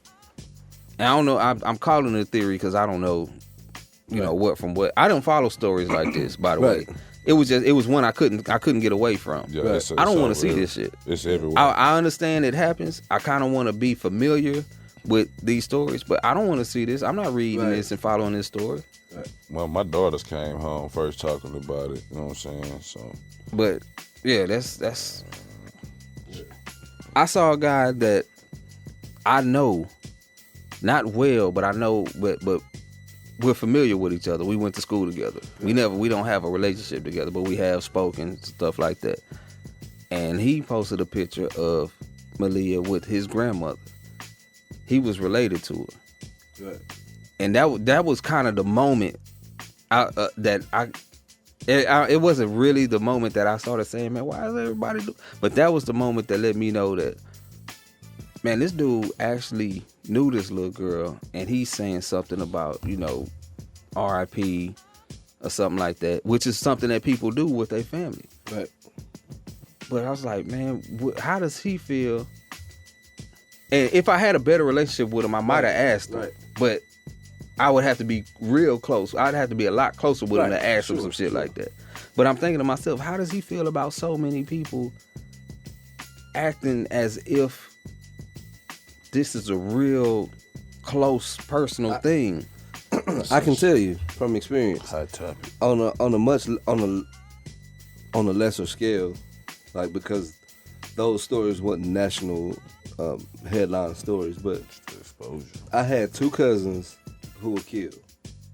Speaker 5: and I don't know, I'm calling it a theory because I don't know, you know, what from what. I don't follow stories like this, by the way. It was one I couldn't get away from.
Speaker 4: Yeah,
Speaker 5: I don't want to see this shit.
Speaker 4: It's everywhere.
Speaker 5: I understand it happens. I kind of want to be familiar with these stories, but I don't want to see this. I'm not reading this and following this story.
Speaker 4: Well, my daughters came home first talking about it. You know what I'm saying? So,
Speaker 5: but yeah, that's. I saw a guy that I know, not well, but I know, but we're familiar with each other. We went to school together. We don't have a relationship together, but we have spoken, stuff like that. And he posted a picture of Malia with his grandmother. He was related to her.
Speaker 6: Right.
Speaker 5: And that was kind of the moment it wasn't really the moment that I started saying, man, why is everybody do? But that was the moment that let me know that, man, this dude actually knew this little girl, and he's saying something about, you know, R.I.P. or something like that, which is something that people do with their family.
Speaker 6: Right.
Speaker 5: But I was like, man, how does he feel? And if I had a better relationship with him, I might have asked him.
Speaker 6: Right.
Speaker 5: But I would have to be real close. I'd have to be a lot closer with him to ask him some shit like that. But I'm thinking to myself, how does he feel about so many people acting as if this is a real close personal thing?
Speaker 6: I can tell you from experience.
Speaker 4: hot topic.
Speaker 6: On a lesser scale, like, because those stories weren't national headline stories, but
Speaker 4: Exposure.
Speaker 6: I had two cousins who were killed,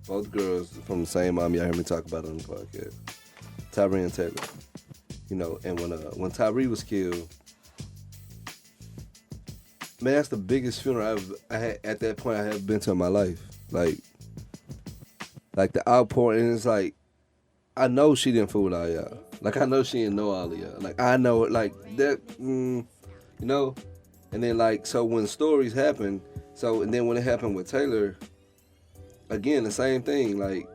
Speaker 6: both girls from the same mom. Y'all heard me talk about it on the podcast, Tyree and Taylor. You know, and when Tyree was killed, man, that's the biggest funeral I had at that point I have been to in my life. Like the outpouring, it's like, I know she didn't fool all y'all. Like, I know she didn't know all of y'all. Like, I know it, like that, you know. And then, like, so when stories happen, and then when it happened with Taylor, again, the same thing, like,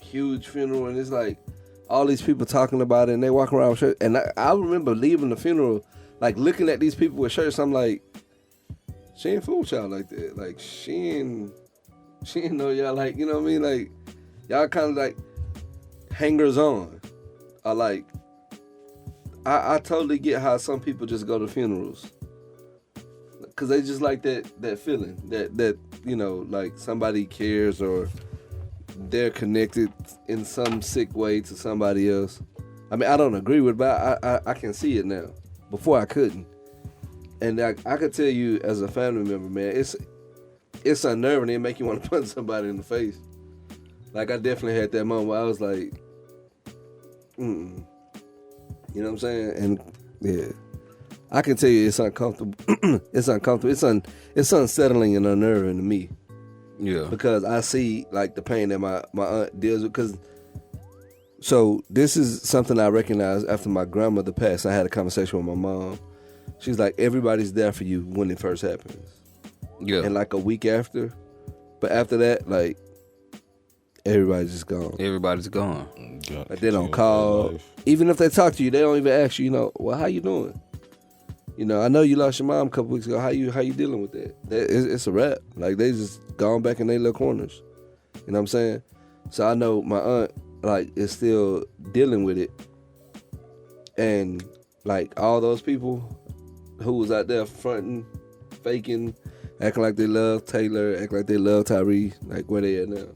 Speaker 6: huge funeral, and it's like, all these people talking about it, and they walk around with shirts. And I remember leaving the funeral, like, looking at these people with shirts, I'm like, she ain't fool y'all like that. Like, she ain't know y'all, like, you know what I mean? Like, y'all kind of like hangers on. Or like, I totally get how some people just go to funerals. Cause they just like that feeling that you know, like somebody cares or they're connected in some sick way to somebody else. I mean, I don't agree with it, but I can see it now. Before I couldn't. And I could tell you as a family member, man, it's unnerving. It make you want to punch somebody in the face. Like, I definitely had that moment where I was like, you know what I'm saying? And yeah, I can tell you it's uncomfortable. It's uncomfortable. It's unsettling and unnerving to me.
Speaker 5: Yeah.
Speaker 6: Because I see, like, the pain that my aunt deals with. So this is something I recognized after my grandmother passed. I had a conversation with my mom. She's like, everybody's there for you when it first happens.
Speaker 5: Yeah.
Speaker 6: And like a week after. But after that, like, everybody's just gone.
Speaker 5: Everybody's gone.
Speaker 6: Like, they don't call. Even if they talk to you, they don't even ask you, you know, well, how you doing? You know, I know you lost your mom a couple weeks ago. How you dealing with that? It's a wrap. Like, they just gone back in their little corners. You know what I'm saying? So I know my aunt, like, is still dealing with it. And, like, all those people who was out there fronting, faking, acting like they love Taylor, acting like they love Tyree, like, where they at now?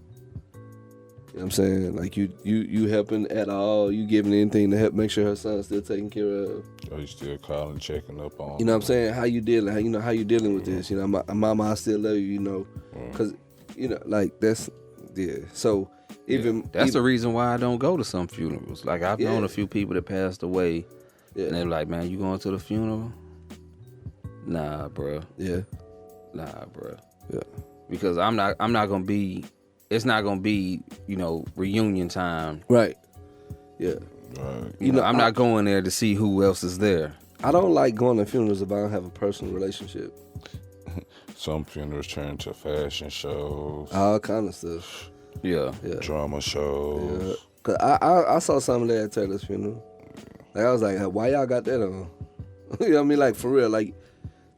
Speaker 6: You know what I'm saying? Like, you helping at all, you giving anything to help make sure her son's still taken care of.
Speaker 4: Are you still calling, checking up on?
Speaker 6: You know what I'm saying? How you dealing? How you dealing with this? You know, mama, I still love you. You know, because you know, like, that's So
Speaker 5: that's the reason why I don't go to some funerals. Like, I've known a few people that passed away, and they're like, "Man, you going to the funeral?" Nah, bro.
Speaker 6: Yeah.
Speaker 5: Nah, bro.
Speaker 6: Yeah.
Speaker 5: Because I'm not gonna be. It's not gonna be, you know, reunion time.
Speaker 6: Right. Yeah.
Speaker 4: Right.
Speaker 5: You know, I'm not going there to see who else is there.
Speaker 6: I don't like going to funerals if I don't have a personal relationship.
Speaker 4: Some funerals turn to fashion shows,
Speaker 6: All kind of stuff.
Speaker 5: Yeah.
Speaker 6: Yeah.
Speaker 4: drama shows.
Speaker 6: Yeah. Cause I saw some of that at Taylor's funeral. Like I was like, why y'all got that on? You know what I mean? Like for real, like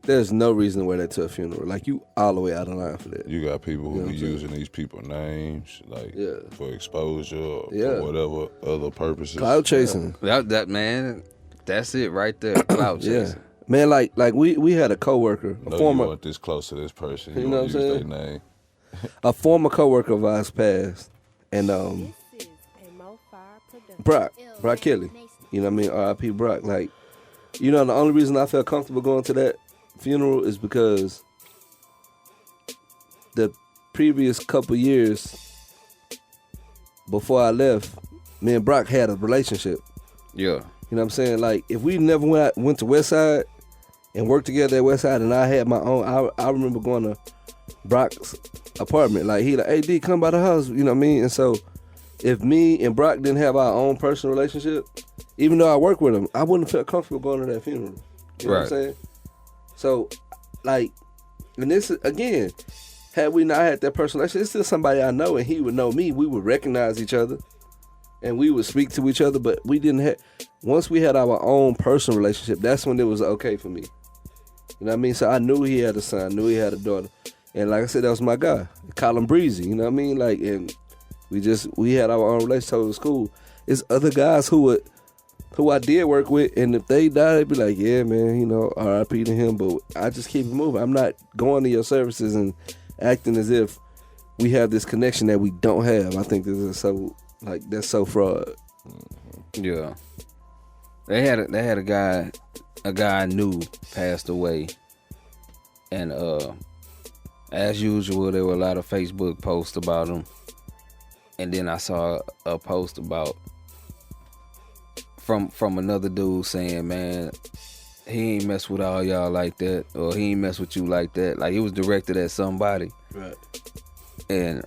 Speaker 6: there's no reason to wear that to a funeral. Like you all the way out of line for that.
Speaker 4: You got people who
Speaker 6: You know
Speaker 4: be
Speaker 6: what I'm saying?
Speaker 4: using these people's names like
Speaker 6: Yeah.
Speaker 4: for exposure or
Speaker 6: Yeah.
Speaker 4: for whatever other purposes.
Speaker 6: Cloud chasing.
Speaker 5: That man, that's it right there. Clout
Speaker 6: Yeah.
Speaker 5: chasing.
Speaker 6: Man, like we had a coworker,
Speaker 4: No,
Speaker 6: a former
Speaker 4: you want this close to this person.
Speaker 6: You
Speaker 4: You,
Speaker 6: know
Speaker 4: want to
Speaker 6: what I'm
Speaker 4: use
Speaker 6: saying?
Speaker 4: their name.
Speaker 6: a former coworker of ours passed, and Brock Kelly. You know what I mean? R.I.P. Brock. Like, you know, the only reason I felt comfortable going to that funeral is because the previous couple years before I left, me and Brock had a relationship.
Speaker 5: Yeah.
Speaker 6: You know what I'm saying? Like, if we never went to Westside and worked together at Westside, and I had my own, I remember going to Brock's apartment. Like, he like, hey, D, come by the house. You know what I mean? And so, if me and Brock didn't have our own personal relationship, even though I work with him, I wouldn't have felt comfortable going to that funeral. You know what I'm
Speaker 5: Right.
Speaker 6: saying? So, like, and this, again, had we not had that personal relationship, it's still somebody I know, and he would know me. We would recognize each other, and we would speak to each other, but we didn't have, once we had our own personal relationship, that's when it was okay for me. You know what I mean? So I knew he had a son, knew he had a daughter. And like I said, that was my guy. Call him Breezy, you know what I mean? Like, and we had our own relationship, so it was cool. It's other guys who I did work with, and if they died, they'd be like, yeah, man, you know, R.I.P. to him, but I just keep it moving. I'm not going to your services and acting as if we have this connection that we don't have. I think this is so, like, that's so fraud.
Speaker 5: Yeah. They had a guy I knew passed away, and as usual, there were a lot of Facebook posts about him, and then I saw a post about from another dude saying, man, he ain't mess with all y'all like that, or he ain't mess with you like that. Like, it was directed at somebody.
Speaker 6: Right.
Speaker 5: And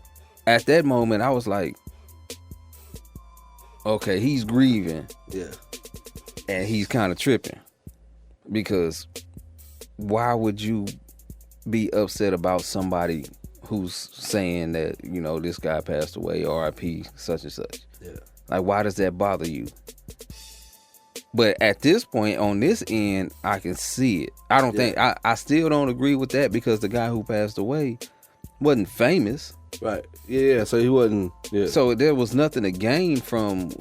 Speaker 5: at that moment, I was like, okay, he's grieving.
Speaker 6: Yeah.
Speaker 5: And he's kind of tripping, because why would you be upset about somebody who's saying that, you know, this guy passed away, R.I.P. such and such?
Speaker 6: Yeah.
Speaker 5: Like, why does that bother you? But at this point, on this end, I can see it. I don't think, I still don't agree with that, because the guy who passed away wasn't famous.
Speaker 6: Right. Yeah, so he wasn't, yeah.
Speaker 5: So there was nothing to gain from,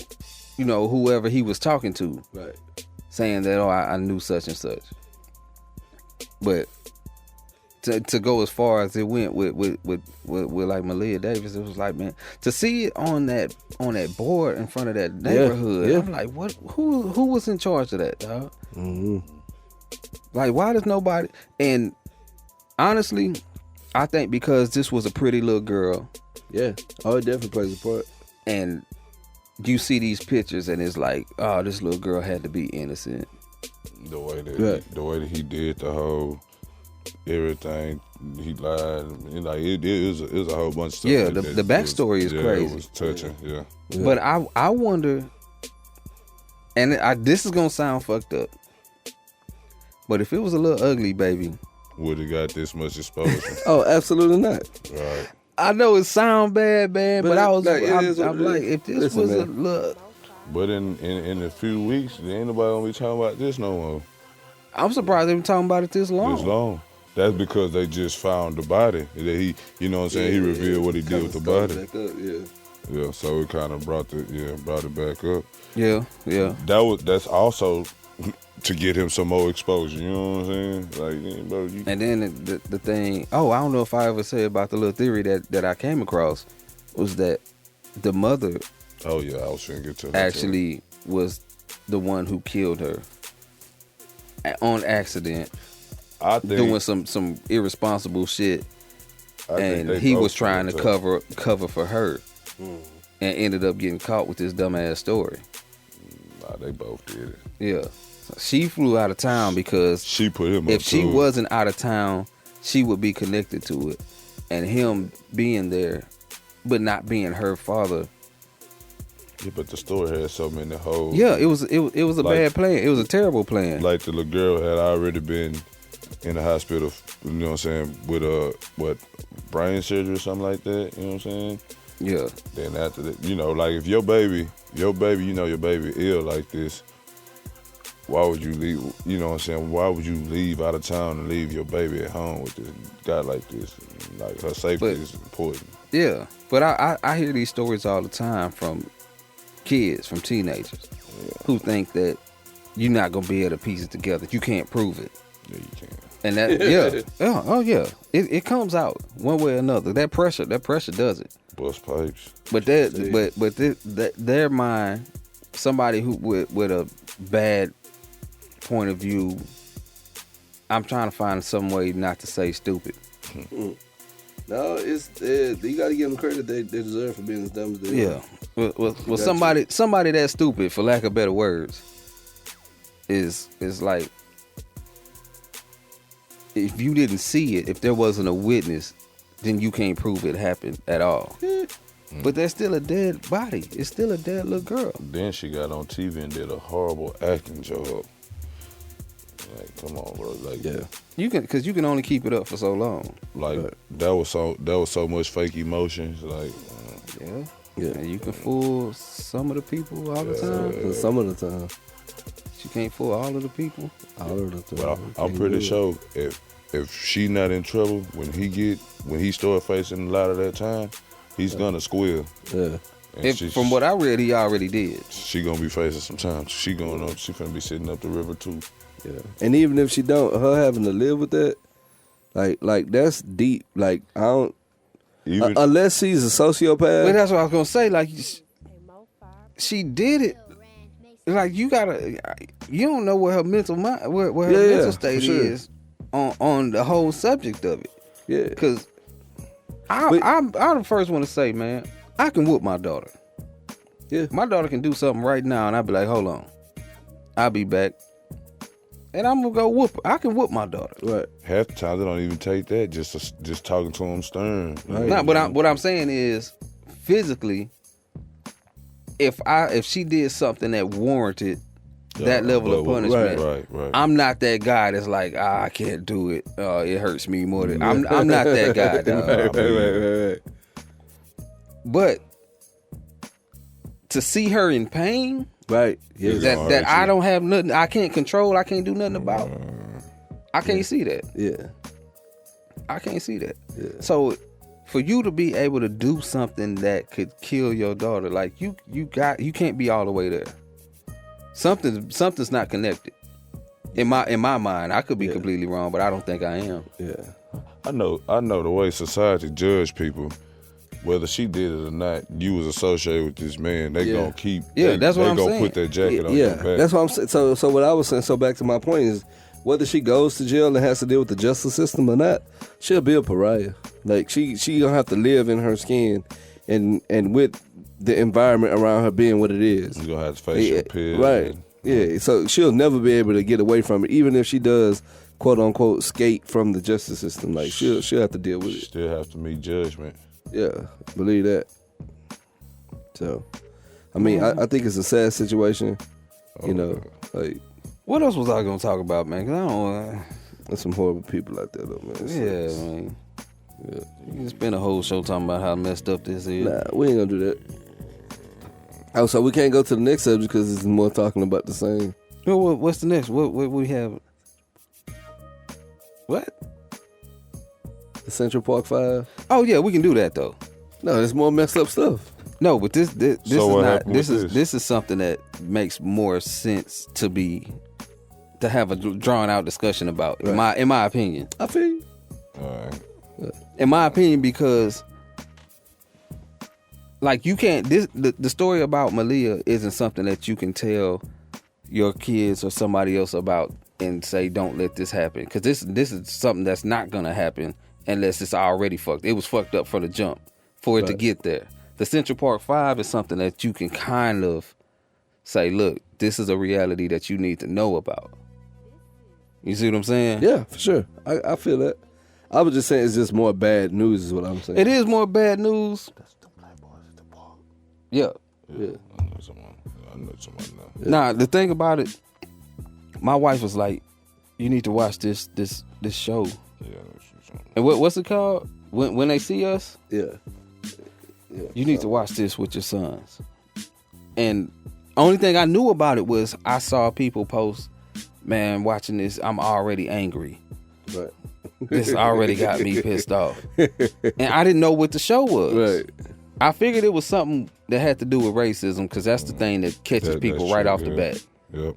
Speaker 5: you know, whoever he was talking to.
Speaker 6: Right.
Speaker 5: Saying that, oh, I knew such and such. But to go as far as it went with like Malia Davis, it was like, man, to see it on that board in front of that neighborhood,
Speaker 6: yeah.
Speaker 5: I'm like, what? Who was in charge of that, dog?
Speaker 6: Mm-hmm.
Speaker 5: Like, why does nobody? And honestly, I think because this was a pretty little girl,
Speaker 6: Yeah. Oh, it definitely plays a part.
Speaker 5: and you see these pictures, and it's like, oh, this little girl had to be innocent.
Speaker 4: The way that
Speaker 6: Right.
Speaker 4: the way that he did the whole everything, he lied. And like it was a whole bunch of stuff.
Speaker 5: Yeah,
Speaker 4: that
Speaker 5: the backstory is
Speaker 4: yeah,
Speaker 5: crazy.
Speaker 4: It was touching. Yeah.
Speaker 5: But I wonder, and this is gonna sound fucked up, but if it was a little ugly baby,
Speaker 4: Would have got this much exposure.
Speaker 6: Oh, absolutely not.
Speaker 4: Right.
Speaker 5: I know it sound bad, man, but I was,
Speaker 6: like, it is what
Speaker 5: I'm
Speaker 6: it
Speaker 5: like,
Speaker 6: is.
Speaker 5: if this
Speaker 6: Listen,
Speaker 5: was
Speaker 6: man.
Speaker 5: a little,
Speaker 4: But in a few weeks, ain't nobody gonna be talking about this no more.
Speaker 5: I'm surprised they were talking about it this long.
Speaker 4: This long. That's because they just found the body. That he, you know what I'm saying, he revealed what he did with the body.
Speaker 6: Back up, yeah.
Speaker 4: Yeah, so it kind of brought it back up.
Speaker 5: Yeah.
Speaker 4: That's also to get him some more exposure. You know what I'm saying? Like, yeah, bro, you,
Speaker 5: And then the thing, I don't know if I ever said about the little theory that I came across, was that the mother
Speaker 4: oh yeah, I was finna get to that.
Speaker 5: actually was the one who killed her on accident,
Speaker 4: I think
Speaker 5: doing some irresponsible shit,
Speaker 4: I think
Speaker 5: and
Speaker 4: they
Speaker 5: he
Speaker 4: both
Speaker 5: was trying to
Speaker 4: did.
Speaker 5: cover for her, and ended up getting caught with this dumbass story.
Speaker 4: Nah, they both did it.
Speaker 5: Yeah, she flew out of town because
Speaker 4: She put him
Speaker 5: if
Speaker 4: up
Speaker 5: she
Speaker 4: to it.
Speaker 5: wasn't out of town, she would be connected to it, and him being there, but not being her father,
Speaker 4: Yeah, but the story had so many holes.
Speaker 5: Yeah, it was a
Speaker 4: Like-
Speaker 5: bad plan. It was a terrible plan.
Speaker 4: Like the little girl had already been in the hospital, you know what I'm saying, with brain surgery or something like that, you know what I'm saying?
Speaker 5: Yeah.
Speaker 4: Then after that, you know, like if your baby, you know your baby ill like this, why would you leave, you know what I'm saying, why would you leave out of town and leave your baby at home with this guy like this? Like her safety
Speaker 5: But-
Speaker 4: is important.
Speaker 5: Yeah. But I hear these stories all the time from kids, from teenagers, who think that you're not gonna be able to piece it together. You can't prove it.
Speaker 4: Yeah, you can.
Speaker 5: And that it comes out one way or another. That pressure does it.
Speaker 4: Bust pipes.
Speaker 5: But their mind, somebody who with a bad point of view, I'm trying to find some way not to say stupid.
Speaker 6: No, it's you got to give them credit they deserve for being as dumb as they
Speaker 5: Yeah.
Speaker 6: are.
Speaker 5: Well, somebody that stupid, for lack of better words, is like, if you didn't see it, if there wasn't a witness, then you can't prove it happened at all. But there's still a dead body. It's still a dead little girl.
Speaker 4: Then she got on TV and did a horrible acting job. Like, come on, bro. Like,
Speaker 6: Yeah.
Speaker 5: Because you can only keep it up for so long.
Speaker 4: like that was so much fake emotions. Like,
Speaker 5: Yeah.
Speaker 6: Yeah.
Speaker 5: And you can fool some of the people all the time.
Speaker 6: Some of the time.
Speaker 5: You can't fool all of the people.
Speaker 6: All of the time.
Speaker 4: but I'm pretty sure if she not in trouble when he start facing a lot of that time, he's gonna squeal.
Speaker 6: Yeah.
Speaker 4: And
Speaker 5: From what I read, he already did.
Speaker 4: she gonna be facing some time. She finna be sitting up the river too.
Speaker 6: Yeah. And even if she don't, her having to live with that, like that's deep. Like I don't.
Speaker 4: Even
Speaker 6: Unless she's a sociopath.
Speaker 5: But that's what I was gonna say. Like, she did it. Like, you don't know where her mental mind, where her mental state
Speaker 6: for sure.
Speaker 5: is on the whole subject of it.
Speaker 6: Yeah.
Speaker 5: Because I'm the first one to say, man, I can whoop my daughter.
Speaker 6: Yeah.
Speaker 5: My daughter can do something right now, and I'll be like, hold on, I'll be back, and I'm gonna go whoop her. I can whoop my daughter.
Speaker 6: Right.
Speaker 4: half the time they don't even take that. Just talking to him stern.
Speaker 6: Right.
Speaker 5: No, but what I'm saying is, physically, if she did something that warranted that level of punishment,
Speaker 4: Right.
Speaker 5: I'm not that guy that's like, I can't do it. It hurts me more than I'm not that guy. Dog.
Speaker 6: Right.
Speaker 5: But to see her in pain,
Speaker 6: Right. Yeah.
Speaker 4: It's
Speaker 5: that
Speaker 4: gonna
Speaker 5: that
Speaker 4: hurt
Speaker 5: I
Speaker 4: you.
Speaker 5: don't have nothing, I can't control, I can't do nothing about. I can't see that.
Speaker 6: Yeah.
Speaker 5: I can't see that.
Speaker 6: Yeah.
Speaker 5: So for you to be able to do something that could kill your daughter, like you can't be all the way there. Something's not connected. In my mind, I could be completely wrong, but I don't think I am.
Speaker 6: Yeah.
Speaker 4: I know the way society judge people, whether she did it or not, you was associated with this man, they gonna keep
Speaker 5: that's what I'm
Speaker 4: gonna
Speaker 5: saying.
Speaker 4: put that jacket on your
Speaker 6: Yeah.
Speaker 4: back.
Speaker 6: That's what I'm saying. So what I was saying. So back to my point is, whether she goes to jail and has to deal with the justice system or not, she'll be a pariah. Like she gonna have to live in her skin, and with the environment around her being what it is.
Speaker 4: You're gonna have to face your peers.
Speaker 6: Right.
Speaker 4: and-
Speaker 6: Yeah. So she'll never be able to get away from it, even if she does, quote unquote, skate from the justice system. Like she'll have to deal with it.
Speaker 4: Still have to meet judgment.
Speaker 6: Yeah, believe that. So, I mean, I think it's a sad situation. You know, like
Speaker 5: What else was I gonna talk about, man? 'Cause I don't.
Speaker 6: there's some horrible people out there, though, man. It
Speaker 5: Yeah,
Speaker 6: sucks.
Speaker 5: man. Yeah. You can spend a whole show talking about how messed up this is.
Speaker 6: Nah, we ain't gonna do that. Oh, so we can't go to the next subject because it's more talking about the same.
Speaker 5: What's the next? What we have? What?
Speaker 6: The Central Park 5.
Speaker 5: Oh yeah, we can do that though.
Speaker 6: No, there's more messed up stuff.
Speaker 5: No, but this
Speaker 4: So
Speaker 5: is
Speaker 4: what
Speaker 5: not.
Speaker 4: happened
Speaker 5: This
Speaker 4: with
Speaker 5: is
Speaker 4: this?
Speaker 5: something that makes more sense to have a drawn out discussion about. In my opinion.
Speaker 6: I feel you.
Speaker 4: All right.
Speaker 5: In my opinion, because like you can't. The story about Malia isn't something that you can tell your kids or somebody else about and say, don't let this happen, because this is something that's not gonna happen unless it's already fucked. It was fucked up from the jump for it to get there. The Central Park 5 is something that you can kind of say, look, this is a reality that you need to know about. You see what I'm saying?
Speaker 6: Yeah, for sure. I feel that. I was just saying it's just more bad news is what I'm saying.
Speaker 5: It is more bad news. Yeah.
Speaker 6: Yeah.
Speaker 4: I know somebody now.
Speaker 5: Nah, the thing about it, my wife was like, "You need to watch this show."
Speaker 4: Yeah, I know what you're saying.
Speaker 5: And what's it called? When they see us,
Speaker 6: Yeah.
Speaker 5: you need to watch this with your sons. And only thing I knew about it was I saw people post, "Man, watching this, I'm already angry.
Speaker 6: Right.
Speaker 5: This already got me pissed off." And I didn't know what the show was.
Speaker 6: Right.
Speaker 5: I figured it was something that had to do with racism because that's the thing that catches
Speaker 4: That's
Speaker 5: people right
Speaker 4: true,
Speaker 5: off the
Speaker 4: yeah.
Speaker 5: bat,
Speaker 4: Yep.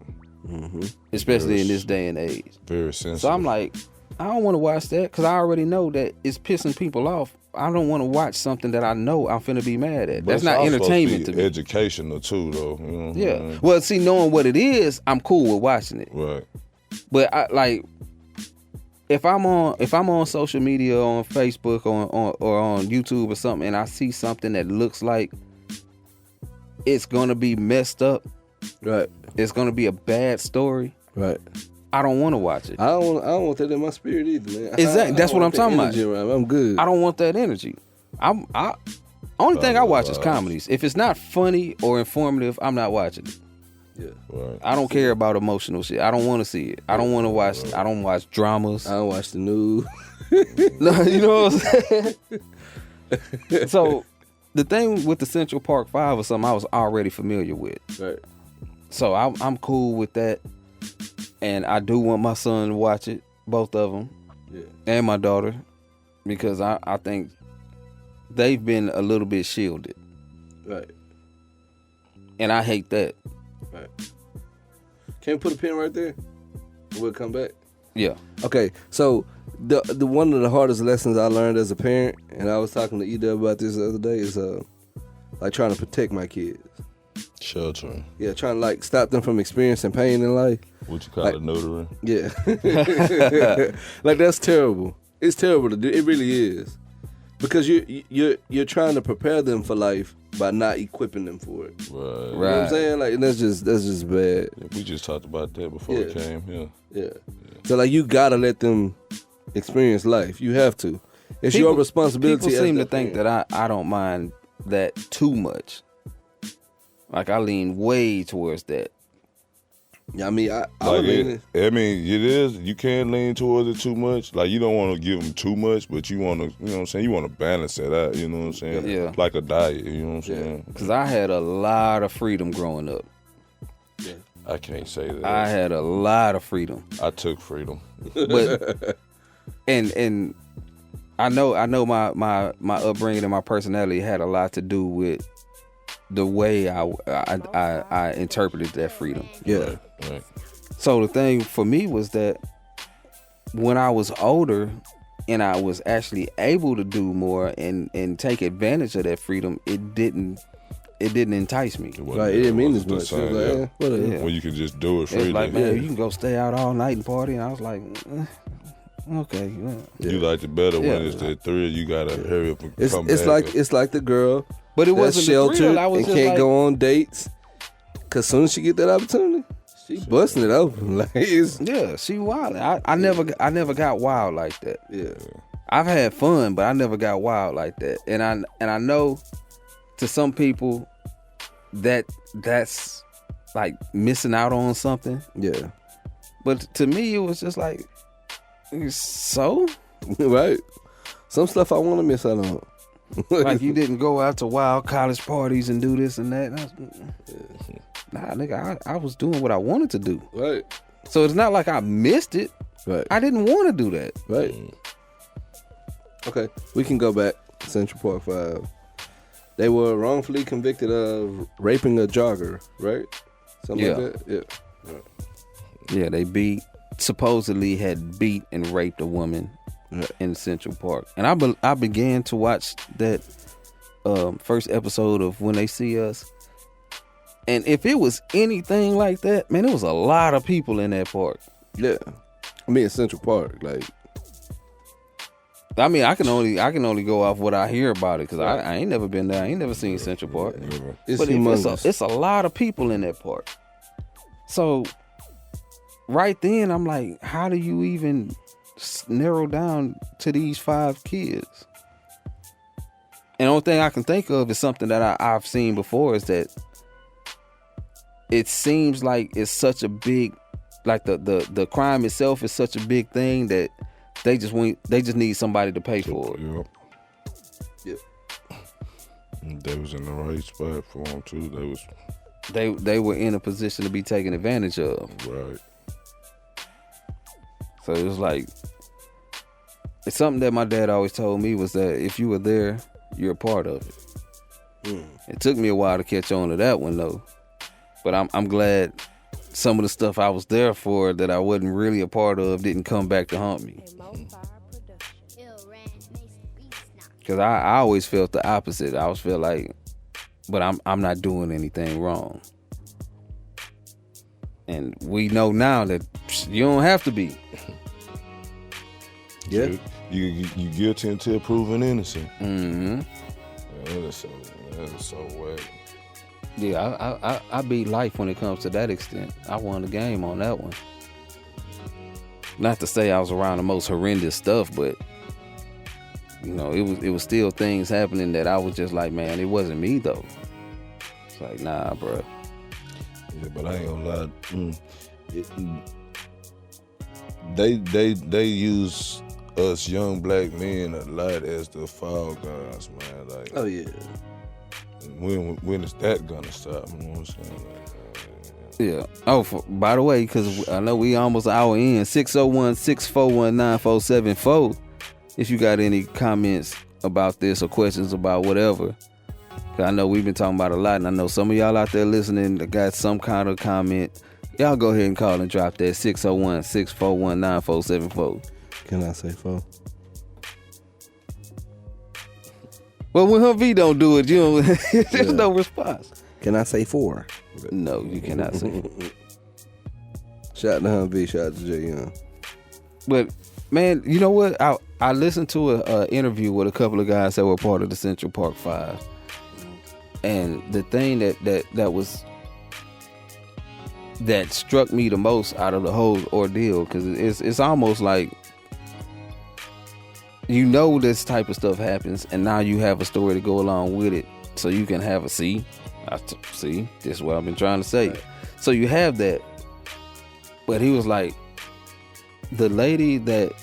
Speaker 5: especially in this day and age.
Speaker 4: Very sensitive.
Speaker 5: So I'm like, I don't want to watch that because I already know that it's pissing people off. I don't want to watch something that I know I'm finna be mad at.
Speaker 4: But
Speaker 5: That's
Speaker 4: it's
Speaker 5: not
Speaker 4: also
Speaker 5: entertainment
Speaker 4: supposed
Speaker 5: to
Speaker 4: be
Speaker 5: me.
Speaker 4: Educational too, though. You know what
Speaker 5: Yeah.
Speaker 4: I mean?
Speaker 5: Well, see, knowing what it is, I'm cool with watching it.
Speaker 4: Right.
Speaker 5: But I like if I'm on social media, on Facebook, or on YouTube or something, and I see something that looks like it's gonna be messed up,
Speaker 6: Right.
Speaker 5: it's gonna be a bad story,
Speaker 6: Right.
Speaker 5: I don't want to watch it.
Speaker 6: I don't want that in my spirit either, man.
Speaker 5: Exactly.
Speaker 6: I don't
Speaker 5: That's what
Speaker 6: want
Speaker 5: I'm
Speaker 6: that
Speaker 5: talking about.
Speaker 6: energy around. I'm good.
Speaker 5: I don't want that energy. Only thing I watch is comedies. If it's not funny or informative, I'm not watching it.
Speaker 6: Yeah.
Speaker 4: Right.
Speaker 5: I don't care about emotional shit. I don't want to see it. I don't want to watch. I don't watch dramas.
Speaker 6: I don't watch the news.
Speaker 5: No, you know what I'm saying? So the thing with the Central Park 5 or something, I was already familiar with.
Speaker 6: Right.
Speaker 5: So I'm cool with that, and I do want my son to watch it, both of them,
Speaker 6: Yeah.
Speaker 5: and my daughter, because I think they've been a little bit shielded,
Speaker 6: Right.
Speaker 5: and I hate that.
Speaker 6: Right. Can we put a pin right there? We'll come back.
Speaker 5: Yeah.
Speaker 6: Okay, so the one of the hardest lessons I learned as a parent, and I was talking to EW about this the other day, is like trying to protect my kids.
Speaker 4: Sheltering.
Speaker 6: Yeah, trying to like stop them from experiencing pain in life.
Speaker 4: What you call
Speaker 6: Like-
Speaker 4: it, neutering?
Speaker 6: Yeah, like that's terrible. It's terrible to do. It really is, because you're trying to prepare them for life by not equipping them for it.
Speaker 4: Right.
Speaker 6: You know what I'm
Speaker 5: Right.
Speaker 6: saying? Like, and that's just bad.
Speaker 4: Yeah, we just talked about that before we
Speaker 6: Yeah.
Speaker 4: came here.
Speaker 6: Yeah. So like you gotta let them experience life. You have to. It's your responsibility.
Speaker 5: People
Speaker 6: as
Speaker 5: seem
Speaker 6: their
Speaker 5: to think
Speaker 6: parent.
Speaker 5: that I don't mind that too much. Like I lean way towards that.
Speaker 6: Yeah, I mean, I
Speaker 4: Like
Speaker 6: would lean
Speaker 4: I mean, it is. You can't lean towards it too much. Like you don't want to give them too much, but you want to. You know what I'm saying? You want to balance it out. You know what I'm saying?
Speaker 5: Yeah.
Speaker 4: Like a diet. You know what I'm saying?
Speaker 5: Because I had a lot of freedom growing up.
Speaker 4: I can't say that.
Speaker 5: I had a lot of freedom.
Speaker 4: I took freedom.
Speaker 5: But and I know my upbringing and my personality had a lot to do with the way I interpreted that freedom.
Speaker 6: Yeah.
Speaker 4: Right.
Speaker 5: So the thing for me was that when I was older and I was actually able to do more and take advantage of that freedom, it didn't entice me.
Speaker 4: wasn't-
Speaker 6: Like, it didn't mean as
Speaker 4: wasn't the
Speaker 6: much. It
Speaker 4: same,
Speaker 6: was like,
Speaker 4: yeah.
Speaker 6: whatever.
Speaker 5: Yeah.
Speaker 4: When you can just do it
Speaker 5: It's
Speaker 4: freely.
Speaker 5: like, man, you can go stay out all night and party. And I was like, okay. Yeah.
Speaker 4: You like it better when
Speaker 5: Yeah.
Speaker 4: it's the thrill. You gotta hurry up and
Speaker 6: It's
Speaker 4: come
Speaker 6: it's
Speaker 4: back.
Speaker 6: like it's like the girl
Speaker 5: But it
Speaker 6: that's
Speaker 5: wasn't the
Speaker 6: sheltered
Speaker 5: thrill. I was
Speaker 6: and
Speaker 5: just
Speaker 6: can't
Speaker 5: like,
Speaker 6: go on dates. Cause soon as she get that opportunity, she busting it open. Like it's
Speaker 5: yeah, she wild. I never got wild like that.
Speaker 6: yeah.
Speaker 5: I've had fun, but I never got wild like that. And I know to some people that's like missing out on something.
Speaker 6: Yeah.
Speaker 5: But to me, it was just like, so
Speaker 6: Right. Some stuff I want to miss out on.
Speaker 5: like you didn't go out to wild college parties and do this and that. And I was, nah, nigga, I was doing what I wanted to do.
Speaker 6: Right.
Speaker 5: So it's not like I missed it.
Speaker 6: Right.
Speaker 5: I didn't want to do that.
Speaker 6: Right. Okay, we can go back. Central Park 5. They were wrongfully convicted of raping a jogger, right? Something like that. Yeah.
Speaker 5: Yeah, they supposedly had beat and raped a woman in Central Park. And I began to watch that first episode of When They See Us. And if it was anything like that, man, there was a lot of people in that park.
Speaker 6: Yeah. I mean, it's Central Park. Like,
Speaker 5: I mean, I can only go off what I hear about it because I ain't never been there. I ain't never seen Central Park.
Speaker 6: it's
Speaker 5: But
Speaker 6: humongous.
Speaker 5: it's a lot of people in that park. So right then, I'm like, how do you even narrow down to these 5 kids? And the only thing I can think of is something that I've seen before is that it seems like it's such a big, like the crime itself is such a big thing that they just need somebody to pay for it.
Speaker 4: Yep.
Speaker 6: Yep.
Speaker 4: They was in the right spot for them too.
Speaker 5: They were in a position to be taken advantage of.
Speaker 4: Right.
Speaker 5: So it was like, it's something that my dad always told me was that if you were there, you're a part of it. It took me a while to catch on to that one though, but I'm glad some of the stuff I was there for that I wasn't really a part of didn't come back to haunt me. Because I always felt the opposite. I always felt like, but I'm not doing anything wrong. And we know now that you don't have to be.
Speaker 4: Yeah. You guilty until proven innocent.
Speaker 5: Mm-hmm.
Speaker 4: That is so whack.
Speaker 5: Yeah, I beat life when it comes to that extent. I won the game on that one. Not to say I was around the most horrendous stuff, but you know, it was still things happening that I was just like, man, it wasn't me though. It's like, nah, bro.
Speaker 4: Yeah, but I ain't gonna lie. They use us young black men a lot as the fall guys, man. Like,
Speaker 6: Oh yeah.
Speaker 4: when is that gonna stop? You know what I'm saying?
Speaker 5: Yeah. Oh, by the way, because I know we almost an hour in. 601-641-9474. If you got any comments about this or questions about whatever, cause I know we've been talking about a lot, and I know some of y'all out there listening that got some kind of comment. Y'all go ahead and call and drop that 601-641-9474.
Speaker 6: Can I say 4?
Speaker 5: Well, when Humvee don't do it, you know, there's no response.
Speaker 6: Can I say 4?
Speaker 5: No, you cannot say.
Speaker 6: Shout out to Humvee, shout out to Jay Young.
Speaker 5: But man, you know what? I listened to a interview with a couple of guys that were part of the Central Park 5, and the thing that struck me the most out of the whole ordeal, because it's almost like, you know, this type of stuff happens, and now you have a story to go along with it, so you can have a see. This is what I've been trying to say. Right. So you have that, but he was like, the lady that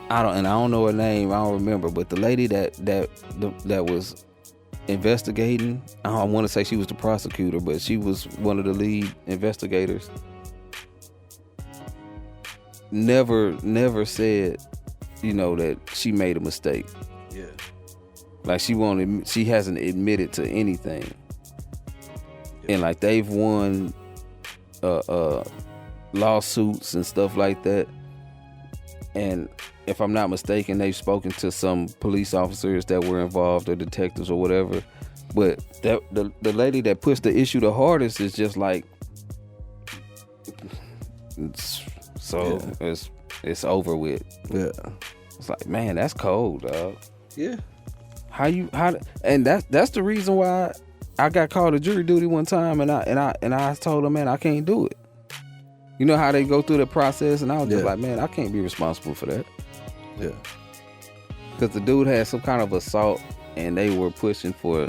Speaker 5: I don't know her name, I don't remember, but the lady that was investigating, I don't want to say she was the prosecutor, but she was one of the lead investigators. Never said, you know, that she made a mistake.
Speaker 6: Yeah.
Speaker 5: Like she hasn't admitted to anything. And like they've won lawsuits and stuff like that. And if I'm not mistaken, they've spoken to some police officers that were involved or detectives or whatever. But the lady that puts the issue the hardest is just like, it's over with.
Speaker 6: Yeah.
Speaker 5: It's like, man, that's cold, dog.
Speaker 6: Yeah.
Speaker 5: And that's the reason why I got called to jury duty one time, and I told them, man, I can't do it. You know how they go through the process, and I was just like, man, I can't be responsible for that.
Speaker 6: Yeah.
Speaker 5: Because the dude had some kind of assault, and they were pushing for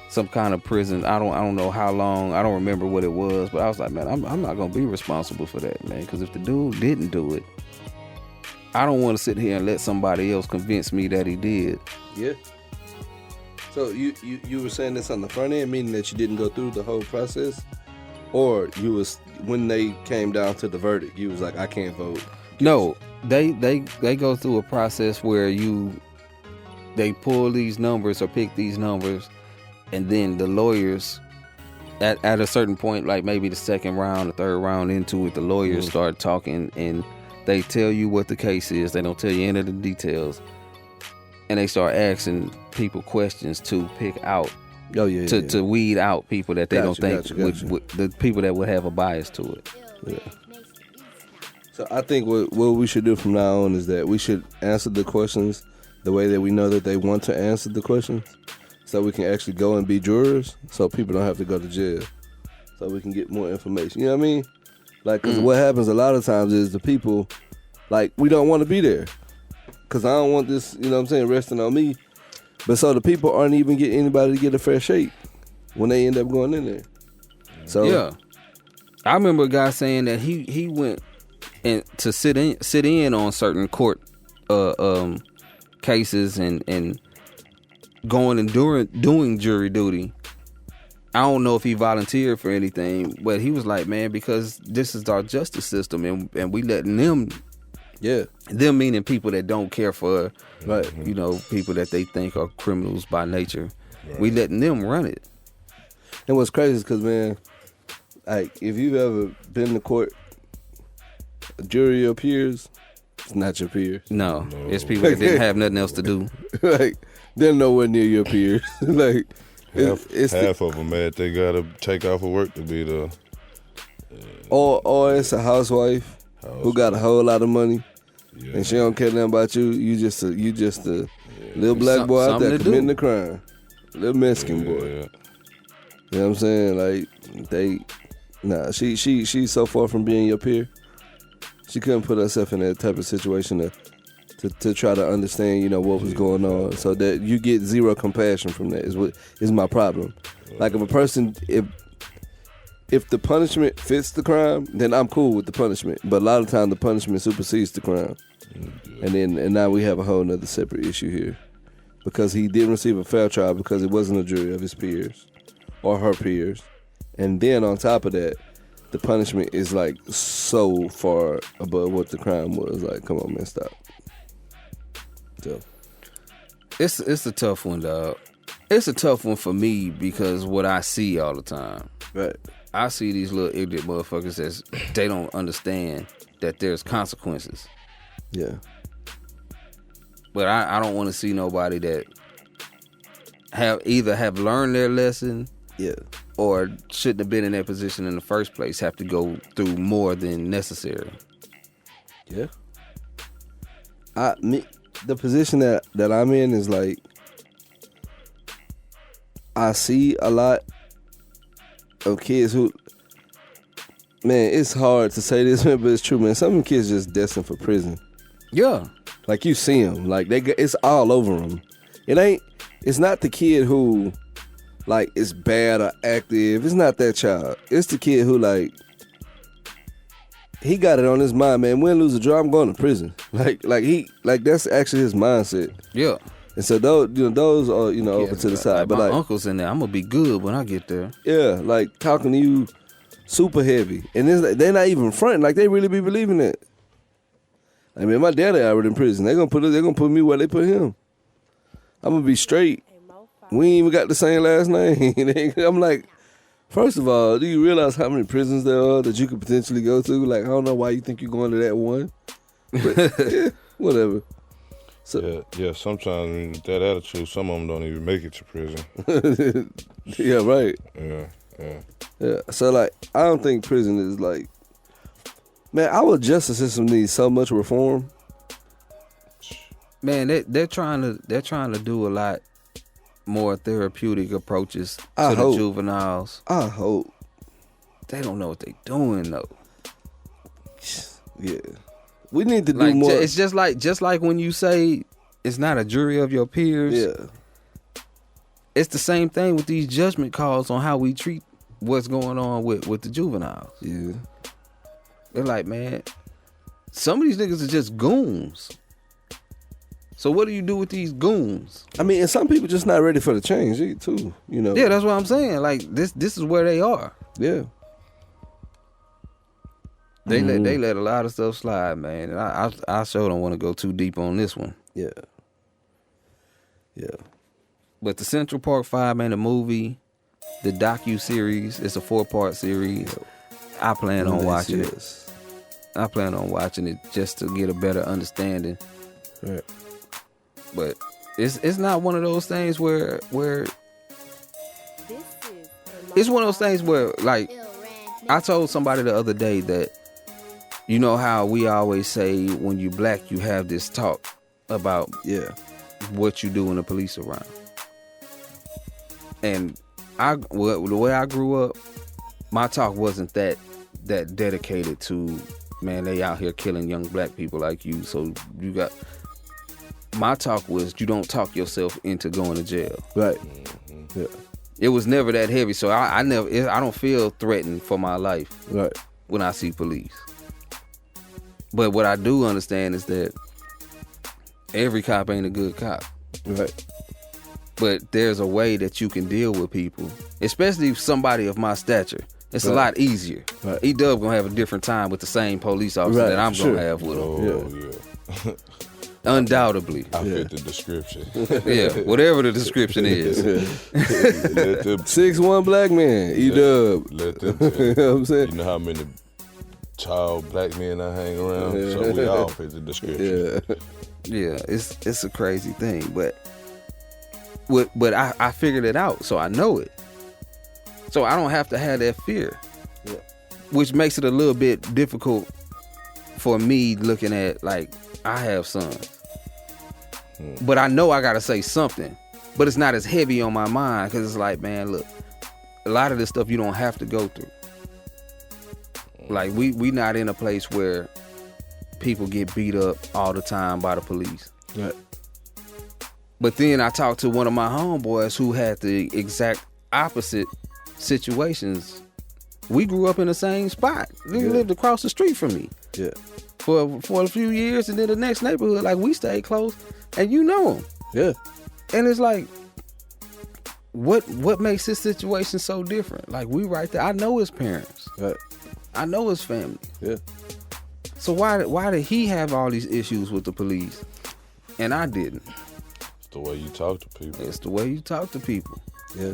Speaker 5: some kind of prison. I don't know how long. I don't remember what it was, but I was like, man, I'm not gonna be responsible for that, man. Because if the dude didn't do it, I don't want to sit here and let somebody else convince me that he did.
Speaker 6: Yeah. So you were saying this on the front end, meaning that you didn't go through the whole process, or you was, when they came down to the verdict, you was like, I can't vote.
Speaker 5: No, they go through a process where they pull these numbers or pick these numbers, and then the lawyers at a certain point, like maybe the second round, the third round into it, the lawyers start talking, and they tell you what the case is. They don't tell you any of the details. And they start asking people questions to pick out, to weed out people that they don't think would the people that would have a bias to it.
Speaker 6: Yeah. So I think what we should do from now on is that we should answer the questions the way that we know that they want to answer the questions, so we can actually go and be jurors, so people don't have to go to jail, so we can get more information. You know what I mean? Like, because what happens a lot of times is the people, like, we don't want to be there. Because I don't want this, you know what I'm saying, resting on me. But so the people aren't even getting anybody to get a fair shake when they end up going in there. So
Speaker 5: Yeah, I remember a guy saying that he went and to sit in on certain court cases and going and doing jury duty. I don't know if he volunteered for anything, but he was like, man, because this is our justice system, and we letting them meaning people that don't care for,
Speaker 6: right.
Speaker 5: people that they think are criminals by nature. Right. We letting them run it.
Speaker 6: And what's crazy is because, man, like, if you've ever been to court, a jury of peers, it's not your peers.
Speaker 5: No. It's people that didn't have nothing else to do.
Speaker 6: Like, they're nowhere near your peers. Like,
Speaker 4: half of them mad they gotta take off of work to be the.
Speaker 6: Or it's a housewife who got a whole lot of money, and she don't care nothing about you. You just a little black boy out there committing a crime, little Mexican boy.
Speaker 4: Yeah.
Speaker 6: You know what I'm saying? Like she's so far from being your peer. She couldn't put herself in that type of situation to try to understand, what was going on, so that you get zero compassion from that is my problem. Like, if a person, if the punishment fits the crime, then I'm cool with the punishment. But a lot of times the punishment supersedes the crime, and now we have a whole nother separate issue here, because he didn't receive a fair trial because it wasn't a jury of his peers or her peers, and then on top of that, the punishment is like so far above what the crime was. Like, come on, man, stop. So.
Speaker 5: It's a tough one, dog. It's a tough one for me because what I see all the time.
Speaker 6: Right.
Speaker 5: I see these little idiot motherfuckers that they don't understand that there's consequences.
Speaker 6: Yeah.
Speaker 5: But I don't want to see nobody that have learned their lesson, or shouldn't have been in that position in the first place have to go through more than necessary.
Speaker 6: Yeah. The position that I'm in is like, I see a lot of kids who, man, it's hard to say this, man, but it's true, man. Some of them kids just destined for prison.
Speaker 5: Yeah.
Speaker 6: Like, you see them, like it's all over them. It's not the kid who, like, is bad or active. It's not that child. It's the kid who, like, he got it on his mind, man. Win, lose, or draw, I'm going to prison. Like that's actually his mindset.
Speaker 5: Yeah.
Speaker 6: And so those are, over to the side. But
Speaker 5: my
Speaker 6: like,
Speaker 5: uncle's in there. I'm gonna be good when I get there.
Speaker 6: Yeah, like talking to you super heavy. And it's like, they're not even fronting, like they really be believing it. I mean, my daddy already in prison. They're gonna put me where they put him. I'm gonna be straight. We ain't even got the same last name. I'm like, first of all, do you realize how many prisons there are that you could potentially go to? Like, I don't know why you think you're going to that one. But, whatever. So,
Speaker 4: yeah. Sometimes with that attitude, some of them don't even make it to prison.
Speaker 6: Yeah, right.
Speaker 4: Yeah.
Speaker 6: So, like, I don't think prison is like, man, our justice system needs so much reform.
Speaker 5: Man, they're trying to do a lot more therapeutic approaches to the juveniles.
Speaker 6: I hope.
Speaker 5: They don't know what they doing though.
Speaker 6: Yeah. We need to do more.
Speaker 5: It's just like when you say it's not a jury of your peers.
Speaker 6: Yeah.
Speaker 5: It's the same thing with these judgment calls on how we treat what's going on with the juveniles.
Speaker 6: Yeah.
Speaker 5: They're like, man, some of these niggas are just goons. So what do you do with these goons?
Speaker 6: I mean, and some people just not ready for the change too,
Speaker 5: Yeah, that's what I'm saying. Like, this is where they are.
Speaker 6: Yeah.
Speaker 5: They let a lot of stuff slide, man. And I sure don't want to go too deep on this one.
Speaker 6: Yeah. Yeah.
Speaker 5: But the Central Park 5, man, the movie, the docu-series, it's a 4-part series. I plan on watching it. I plan on watching it just to get a better understanding.
Speaker 6: Right.
Speaker 5: But it's not one of those things where it's one of those things where, like, I told somebody the other day that, you know how we always say when you black you have this talk about what you do when the police are around. And the way I grew up, my talk wasn't that dedicated to, man, they out here killing young black people like you, so you got. My talk was, you don't talk yourself into going to jail.
Speaker 6: Right. Yeah.
Speaker 5: It was never that heavy, so I don't feel threatened for my life
Speaker 6: Right.
Speaker 5: when I see police. But what I do understand is that every cop ain't a good cop.
Speaker 6: Right.
Speaker 5: But there's a way that you can deal with people, especially somebody of my stature. It's a
Speaker 6: Right.
Speaker 5: lot easier.
Speaker 6: Right.
Speaker 5: E-Dub gonna have a different time with the same police officer
Speaker 6: Right,
Speaker 5: that I'm
Speaker 6: sure.
Speaker 5: gonna have with him.
Speaker 4: Oh yeah.
Speaker 5: Undoubtedly.
Speaker 4: I fit the description.
Speaker 5: Yeah, whatever the description is.
Speaker 4: Let them
Speaker 6: 6'1" black man, E-Dub.
Speaker 4: let them
Speaker 6: You
Speaker 4: tell.
Speaker 6: know what I'm saying?
Speaker 4: You know how many child black men I hang around? So we all fit the description.
Speaker 6: Yeah.
Speaker 5: Yeah, it's a crazy thing, but I figured it out, so I know it. So I don't have to have that fear.
Speaker 6: Yeah.
Speaker 5: Which makes it a little bit difficult for me looking at, like, I have sons. But I know I gotta say something. But it's not as heavy on my mind, because it's like, man, look, a lot of this stuff you don't have to go through. Like, we not in a place where people get beat up all the time by the police.
Speaker 6: Right.
Speaker 5: But then I talked to one of my homeboys who had the exact opposite situations. We grew up in the same spot. He lived across the street from me
Speaker 6: Yeah.
Speaker 5: for a few years, and then the next neighborhood, like, we stayed close, and you know him.
Speaker 6: Yeah.
Speaker 5: And it's like, what makes his situation so different? Like, we right there. I know his parents.
Speaker 6: Right.
Speaker 5: I know his family.
Speaker 6: Yeah.
Speaker 5: So why did he have all these issues with the police, and I didn't?
Speaker 4: It's the way you talk to people.
Speaker 5: It's the way you talk to people.
Speaker 6: Yeah.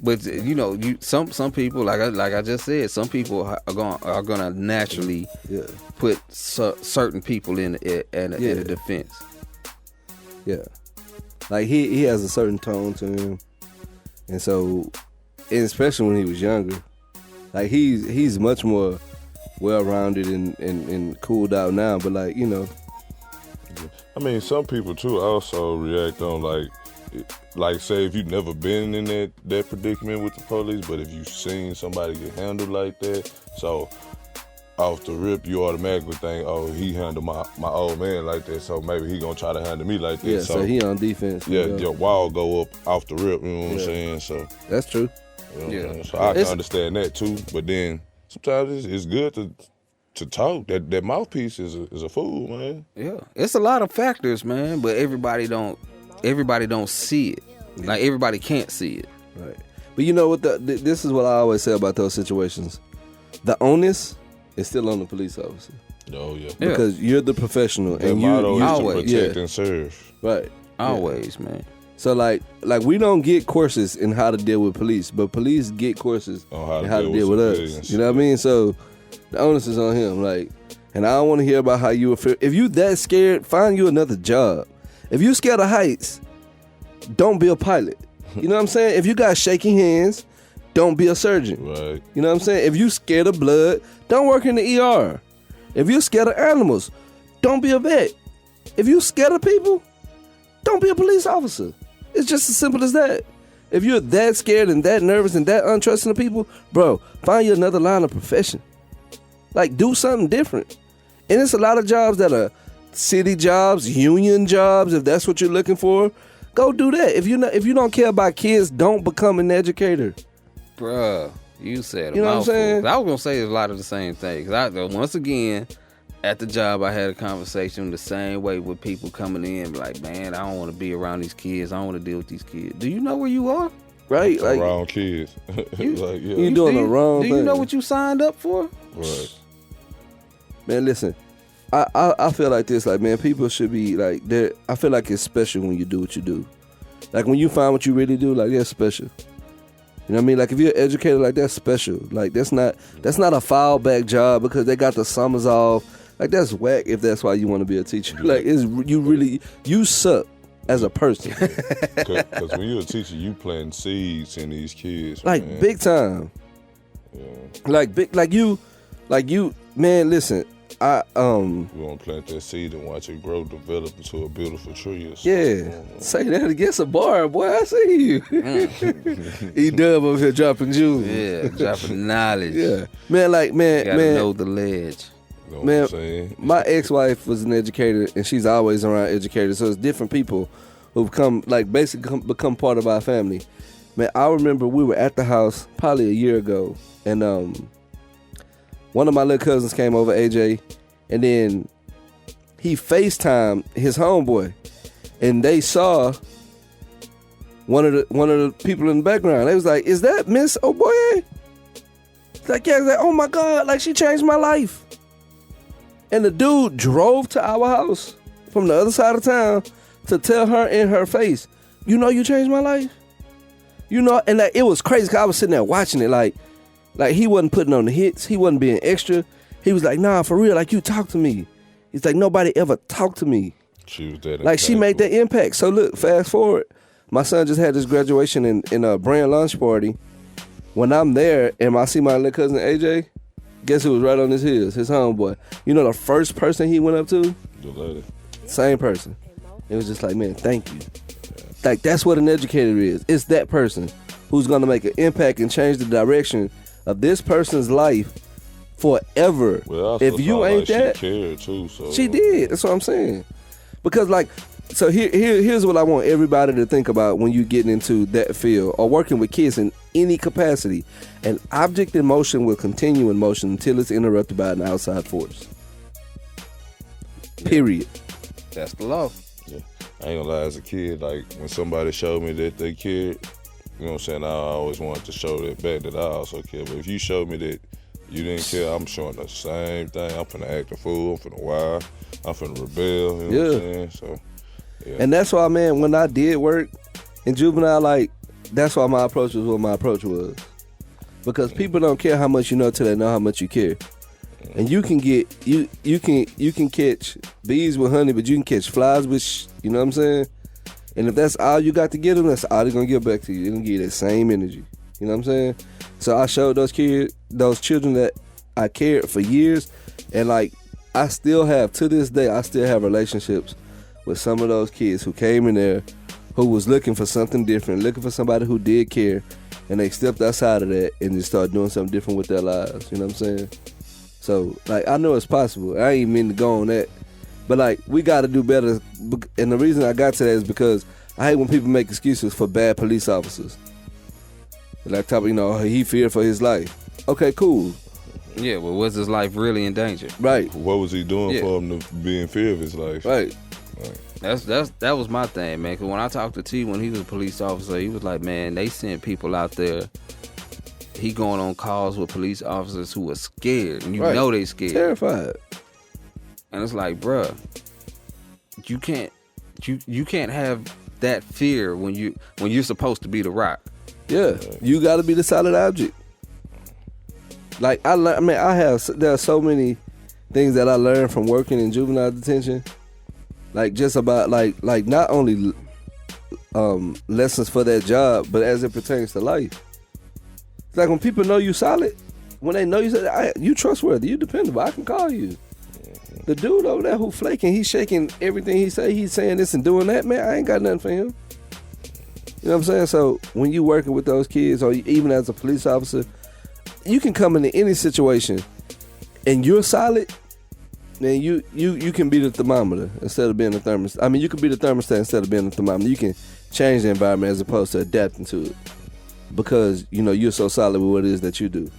Speaker 5: But you know, some people, like I just said, some people are gonna naturally
Speaker 6: Yeah.
Speaker 5: put certain people in a defense.
Speaker 6: Yeah. Like he has a certain tone to him. And so, and especially when he was younger, like he's much more well-rounded and cooled out now, but like, you know.
Speaker 4: I mean, some people too also react on like say if you've never been in that predicament with the police, but if you've seen somebody get handled like that, so off the rip you automatically think, oh, he handled my old man like that, so maybe he gonna try to handle me like that.
Speaker 6: Yeah, so he on defense.
Speaker 4: Yeah,
Speaker 6: you know?
Speaker 4: your wall go up off the rip, you know what I'm saying? So
Speaker 6: That's true.
Speaker 4: you know what I'm saying? So
Speaker 5: Yeah.
Speaker 4: I can understand that too, but then sometimes it's good to talk. That mouthpiece is a fool, man.
Speaker 5: Yeah, it's a lot of factors, man. But everybody don't see it. Like, everybody can't see it.
Speaker 6: Right. But you know what? This is what I always say about those situations. The onus is still on the police officer.
Speaker 4: Oh yeah.
Speaker 5: Yeah.
Speaker 6: Because you're the professional.
Speaker 4: That
Speaker 6: And
Speaker 4: motto
Speaker 6: you
Speaker 4: is to
Speaker 5: always-
Speaker 4: protect
Speaker 6: yeah.
Speaker 4: and serve.
Speaker 6: Right.
Speaker 5: Always, man.
Speaker 6: So like we don't get courses in how to deal with police, but police get courses
Speaker 4: On
Speaker 6: in how to deal with us.
Speaker 4: civilians.
Speaker 6: You know what I mean? So the onus is on him. Like, and I don't want to hear about how you would feel. If you that scared, find you another job. If you scared of heights, don't be a pilot. You know what I'm saying? If you got shaky hands, don't be a surgeon.
Speaker 4: Right.
Speaker 6: You know what I'm saying? If you scared of blood, don't work in the ER. If you scared of animals, don't be a vet. If you scared of people, don't be a police officer. It's just as simple as that. If you're that scared and that nervous and that untrusting of people, bro, find you another line of profession. Like, do something different. And it's a lot of jobs that are city jobs, union jobs, if that's what you're looking for. Go do that. If you don't care about kids, don't become an educator.
Speaker 5: Bruh, you said a
Speaker 6: You know what I'm
Speaker 5: mouthful.
Speaker 6: saying?
Speaker 5: I was gonna say a lot of the same things. Once again, at the job, I had a conversation the same way with people coming in, like, man, I don't want to be around these kids. I don't want to deal with these kids. Do you know where you are?
Speaker 6: Right? Like,
Speaker 4: Around kids.
Speaker 5: You-
Speaker 4: like, yeah.
Speaker 6: you doing the wrong
Speaker 5: Do
Speaker 6: thing.
Speaker 5: you know what you signed up for?
Speaker 4: Right.
Speaker 6: Man, listen, I feel like this, like, man, people should be like, I feel like it's special when you do what you do. Like, when you find what you really do, like, that's special. You know what I mean? Like, if you're an educator, like, that's special. Like, that's not a file back job because they got the summers off. Like, that's whack if that's why you want to be a teacher. Like, you suck as a person.
Speaker 4: Because when you're a teacher, you plant seeds in these kids.
Speaker 6: Like,
Speaker 4: man.
Speaker 6: big time.
Speaker 4: Yeah.
Speaker 6: Like you, man, listen,
Speaker 4: You want to plant that seed and watch it grow, develop into a beautiful tree or something.
Speaker 6: yeah. Say that against a bar, boy. I see you. E-Dub over here dropping jewels.
Speaker 5: Yeah, dropping knowledge.
Speaker 6: Yeah. Man, like, man,
Speaker 5: Gotta know the ledge.
Speaker 4: You know what
Speaker 6: man,
Speaker 4: I'm saying?
Speaker 6: my ex-wife was an educator, and she's always around educators. So it's different people who've become part of our family. Man, I remember we were at the house probably a year ago, and one of my little cousins came over, AJ, and then he FaceTimed his homeboy, and they saw one of the people in the background. They was like, "Is that Miss Oboye?" It's like, yeah. It's like, oh my God, like she changed my life. And the dude drove to our house from the other side of town to tell her in her face, "You know, you changed my life." You know, and like, it was crazy because I was sitting there watching it. Like he wasn't putting on the hits. He wasn't being extra. He was like, "Nah, for real, like you talk to me." He's like, "Nobody ever talked to me."
Speaker 4: She was that.
Speaker 6: Like she made that impact. So look, fast forward. My son just had his graduation in a brand lunch party. When I'm there and I see my little cousin AJ, guess who was right on his heels? His homeboy. You know the first person he went up to?
Speaker 4: The lady.
Speaker 6: Same person. It was just like, man, thank you. Like that's what an educator is. It's that person who's gonna make an impact and change the direction of this person's life forever.
Speaker 4: Well,
Speaker 6: if you ain't that,
Speaker 4: she cared too. So
Speaker 6: she did. That's what I'm saying. Because like, so here's what I want everybody to think about when you getting into that field or working with kids in any capacity. An object in motion will continue in motion until it's interrupted by an outside force. Period.
Speaker 5: That's the law.
Speaker 4: Yeah. I ain't gonna lie, as a kid, like when somebody showed me that they cared, you know what I'm saying, I always wanted to show that back that I also care. But if you showed me that you didn't care, I'm showing the same thing. I'm finna act a fool, I'm finna wild, I'm finna rebel, you know what I'm saying? So, yeah.
Speaker 6: And that's why, man, when I did work in juvenile, like, that's why my approach was what my approach was. Because people don't care how much you know till they know how much you care. And you can get you can catch bees with honey, but you can catch flies with you know what I'm saying? And if that's all you got to get them, that's all they're gonna give back to you. They're gonna give you that same energy. You know what I'm saying? So I showed those children that I cared for years, and like I still have to this day, I still have relationships with some of those kids who came in there who was looking for something different, looking for somebody who did care, and they stepped outside of that and just started doing something different with their lives. You know what I'm saying? So, like, I know it's possible. I ain't mean to go on that. But, like, we got to do better. And the reason I got to that is because I hate when people make excuses for bad police officers. Like, you know, he feared for his life. Okay, cool.
Speaker 5: Yeah, well, was his life really in danger?
Speaker 6: Right.
Speaker 4: What was he doing for him to be in fear of his life?
Speaker 6: Right.
Speaker 5: That was my thing, man. Because when I talked to T when he was a police officer, he was like, man, they sent people out there. He going on calls with police officers who are scared, and you know they scared,
Speaker 6: terrified.
Speaker 5: And it's like, bruh, you can't have that fear when you're supposed to be the rock.
Speaker 6: Yeah, you got to be the solid object. Like there are so many things that I learned from working in juvenile detention. Like just about like not only lessons for that job, but as it pertains to life. It's like when people know you solid, when they know you trustworthy, you dependable, I can call you. The dude over there who flaking, he's shaking everything he say, he's saying this and doing that, man, I ain't got nothing for him. You know what I'm saying? So when you working with those kids, or even as a police officer, you can come into any situation and you're solid, then you can be the thermometer instead of being the thermostat. I mean, you can be the thermostat instead of being the thermometer. You can change the environment as opposed to adapting to it. Because, you know, you're so solid with what it is that you do.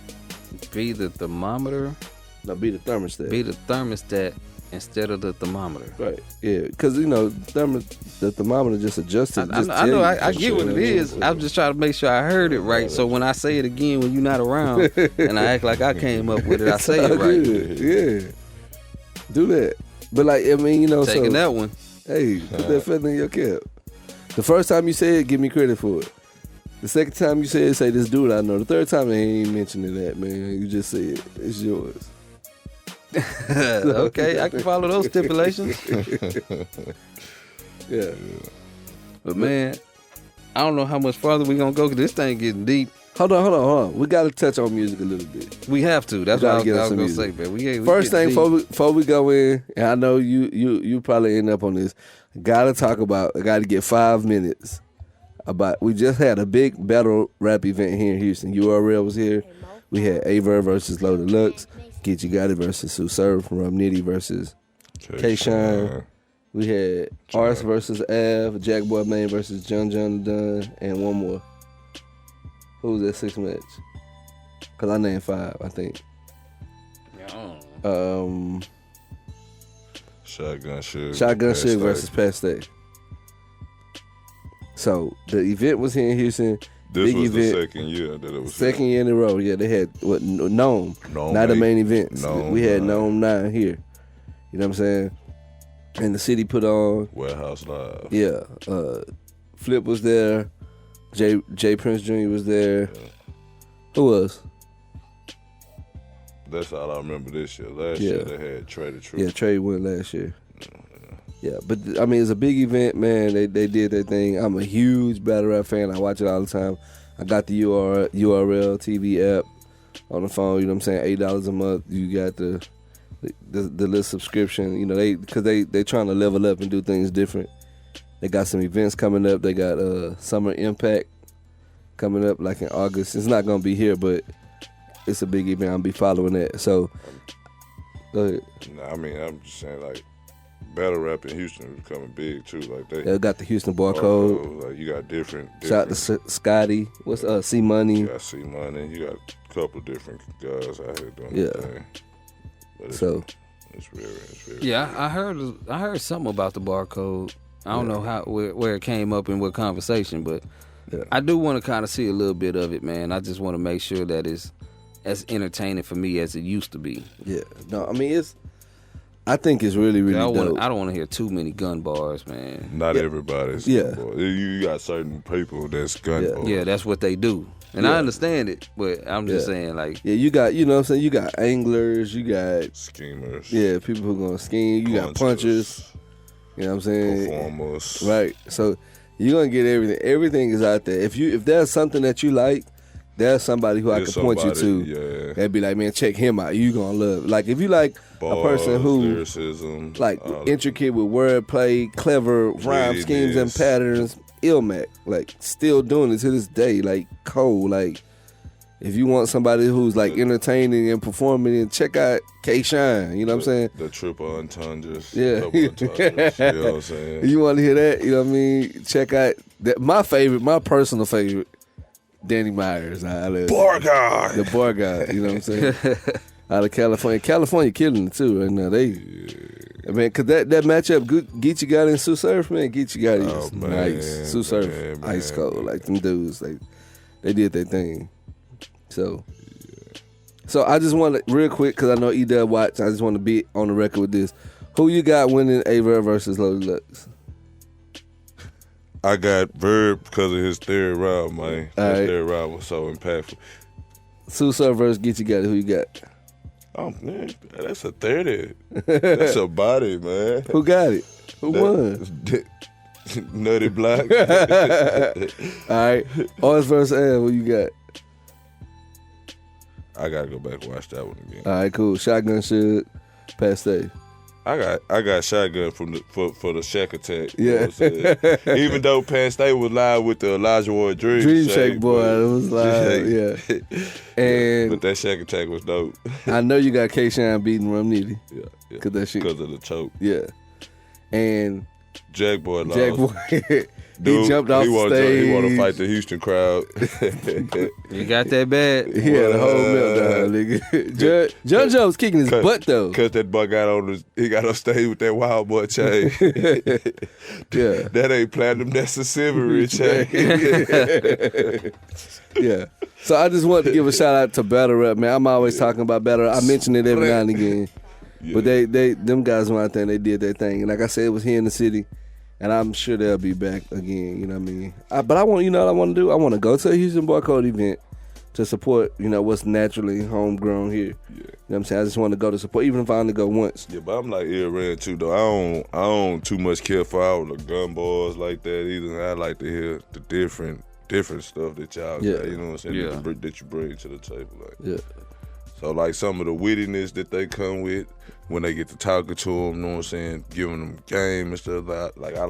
Speaker 5: Be the thermometer.
Speaker 6: No, be the thermostat.
Speaker 5: Be the thermostat instead of the thermometer.
Speaker 6: Right, yeah. Because, you know, the thermometer just adjusts it.
Speaker 5: I know, I get what it is. I'm just trying to make sure I heard it right. So when I say it again when you're not around and I act like I came up with it, I say it right.
Speaker 6: Good. Yeah. Do that. But, like, I mean, you know,
Speaker 5: taking that one.
Speaker 6: Hey, put that feather in your cap. The first time you say it, give me credit for it. The second time you say it, say this dude I know. The third time, they ain't mentioning that, man. You just say it. It's yours.
Speaker 5: Okay, I can follow those stipulations.
Speaker 6: Yeah.
Speaker 5: But, man, I don't know how much farther we going to go because this thing getting deep.
Speaker 6: Hold on. We got to touch on music a little bit.
Speaker 5: We have to. That's what I was going to say, man.
Speaker 6: First thing, before we go in, and I know you probably end up on this, got to get 5 minutes. We just had a big battle rap event here in Houston. URL was here. We had Aver versus Loaded Lux, Geechee Gotti versus Sue Surf, Rum Nitty versus K-Shine. We had Ars versus Av, Jack Boy Main versus John Dunn, and one more. Who's that 6 match? Cause I named 5, I think.
Speaker 4: Shotgun Suge.
Speaker 6: Shotgun
Speaker 4: Pat
Speaker 6: Suge
Speaker 4: Stay.
Speaker 6: versus Pat Stay. So the event was here in Houston.
Speaker 4: This
Speaker 6: big
Speaker 4: was the
Speaker 6: event.
Speaker 4: second year that it was.
Speaker 6: Second year in a row. Yeah, they had what Gnome.
Speaker 4: Gnome
Speaker 6: Not the
Speaker 4: 8,
Speaker 6: main events.
Speaker 4: Gnome
Speaker 6: We had
Speaker 4: 9.
Speaker 6: Gnome 9 here. You know what I'm saying? And the city put on.
Speaker 4: Warehouse Live.
Speaker 6: Yeah. Flip was there. Jay Prince Jr. was there.
Speaker 4: Yeah.
Speaker 6: Who else?
Speaker 4: That's all I remember this year. Last
Speaker 6: Yeah.
Speaker 4: year they had Trey the Truth.
Speaker 6: Yeah, Trey went last year. Yeah, but I mean, it's a big event, man. They did their thing. I'm a huge battle rap fan. I watch it all the time. I got the URL TV app on the phone. You know what I'm saying? $8 a month. You got the little subscription. You know, they trying to level up and do things different. They got some events coming up. They got Summer Impact coming up like in August. It's not gonna be here, but it's a big event. I'll be following that. So, go ahead.
Speaker 4: Nah, I mean, I'm just saying, like, battle rap in Houston is becoming big too. Like
Speaker 6: They got the Houston Barcode.
Speaker 4: Like you got different.
Speaker 6: Shout out to Scotty. What's C Money?
Speaker 4: You got C Money. You got a couple of different guys out here doing
Speaker 6: Yeah.
Speaker 4: their thing. But it's,
Speaker 6: So
Speaker 4: it's very.
Speaker 5: Yeah, I heard something about the barcode. I don't know where it came up in what conversation, but
Speaker 6: Yeah.
Speaker 5: I do want to kind of see a little bit of it, man. I just want to make sure that it's as entertaining for me as it used to be.
Speaker 6: yeah, no, I mean I think it's really
Speaker 5: I
Speaker 6: dope.
Speaker 5: don't want to hear too many gun bars, man.
Speaker 4: Not everybody's.
Speaker 6: Yeah.
Speaker 4: Gun boy. You got certain people that's gun boys.
Speaker 5: Yeah, that's what they do, and I understand it, but I'm just saying, like,
Speaker 6: Yeah, you got, you know what I'm saying, you got anglers, you got
Speaker 4: Schemers.
Speaker 6: people who gonna scheme, you got punchers, you know what I'm saying?
Speaker 4: Performers.
Speaker 6: Right. So you're gonna get everything. Everything is out there. If there's something that you like, there's somebody who I
Speaker 4: There's
Speaker 6: can point you
Speaker 4: somebody,
Speaker 6: to.
Speaker 4: yeah.
Speaker 6: That'd be like, man, check him out. You gonna love. Like if you like
Speaker 4: Bars,
Speaker 6: a person who
Speaker 4: lyricism,
Speaker 6: like
Speaker 4: all of
Speaker 6: intricate with wordplay, clever rhyme schemes and
Speaker 4: Wittiness.
Speaker 6: patterns, Ilmac, like still doing it to this day. Like Cole, like if you want somebody who's like entertaining and performing, and check out K Shine. You know what I'm saying?
Speaker 4: The triple entendres.
Speaker 6: Yeah.
Speaker 4: Double entendres. You know what I'm saying?
Speaker 6: You want to hear that? You know what I mean? Check out that. My personal favorite, Danny Myers. I love
Speaker 4: Bar guy.
Speaker 6: the bar guy. You know what I'm saying? Out of California killing it too right now. Man, cause that matchup, Geechee Gotti and Sue Surf, man, Geechee Gotti is
Speaker 4: Oh, man,
Speaker 6: nice. Sue Surf,
Speaker 4: man,
Speaker 6: ice cold,
Speaker 4: man.
Speaker 6: like them dudes, they did their thing. So I just want to real quick, cause I know E-Dub watch. I just want to be on the record with this. Who you got winning Aver versus Loaded Lux?
Speaker 4: I got Verb because of his third round, man.
Speaker 6: All
Speaker 4: His
Speaker 6: right.
Speaker 4: third round was so impactful.
Speaker 6: Sue Surf versus Geechee Gotti. Who you got?
Speaker 4: Oh, man, that's a 30. That's a body, man.
Speaker 6: Who got it? Who won?
Speaker 4: Nutty Black.
Speaker 6: All right, Oz versus L. Who you got?
Speaker 4: I gotta go back and watch that one again.
Speaker 6: All right, cool. Shotgun Suge, Pat Stay.
Speaker 4: I got shotgun for the Shack Attack. You
Speaker 6: Yeah.
Speaker 4: know what I'm saying? Even though Penn State was live with the Elijah Ward Dream
Speaker 6: Shake boy,
Speaker 4: but-
Speaker 6: it was live, yeah. And
Speaker 4: but that Shack Attack was dope.
Speaker 6: I know you got K-Shine beating Rum Nitty.
Speaker 4: Yeah,
Speaker 6: Cause that shit-
Speaker 4: because of the choke.
Speaker 6: Yeah. And
Speaker 4: Jack Boy lost.
Speaker 6: Jack Boy,
Speaker 4: Dude,
Speaker 6: he jumped off the stage.
Speaker 4: He want to fight the Houston crowd.
Speaker 5: you got that bad.
Speaker 6: He had a whole meltdown, nigga. John Jones was kicking his butt though.
Speaker 4: Cause that boy got on stage with that Wild Boy chain.
Speaker 6: Yeah.
Speaker 4: That ain't platinum, that's a silvery chain.
Speaker 6: Yeah. So I just wanted to give a shout out to Battle Rap, man. I'm always talking about Battle Rap. I mention it every now and again.
Speaker 4: Yeah.
Speaker 6: But them guys went out there and they did their thing. And like I said, it was here in the city. And I'm sure they'll be back again, you know what I mean? But I want, you know what I want to do? I want to go to a Houston Barcode event to support, you know, what's naturally homegrown here. You know what I'm saying? I just want to go to support, even if I only go once.
Speaker 4: Yeah, but I'm like Ran too though. I don't too much care for all the gun bars like that either. I like to hear the different stuff that y'all got, you know what I'm saying?
Speaker 5: Yeah.
Speaker 4: That you bring to the table. Like.
Speaker 6: Yeah.
Speaker 4: So like some of the wittiness that they come with when they get to talking to them, you know what I'm saying, giving them game and stuff like I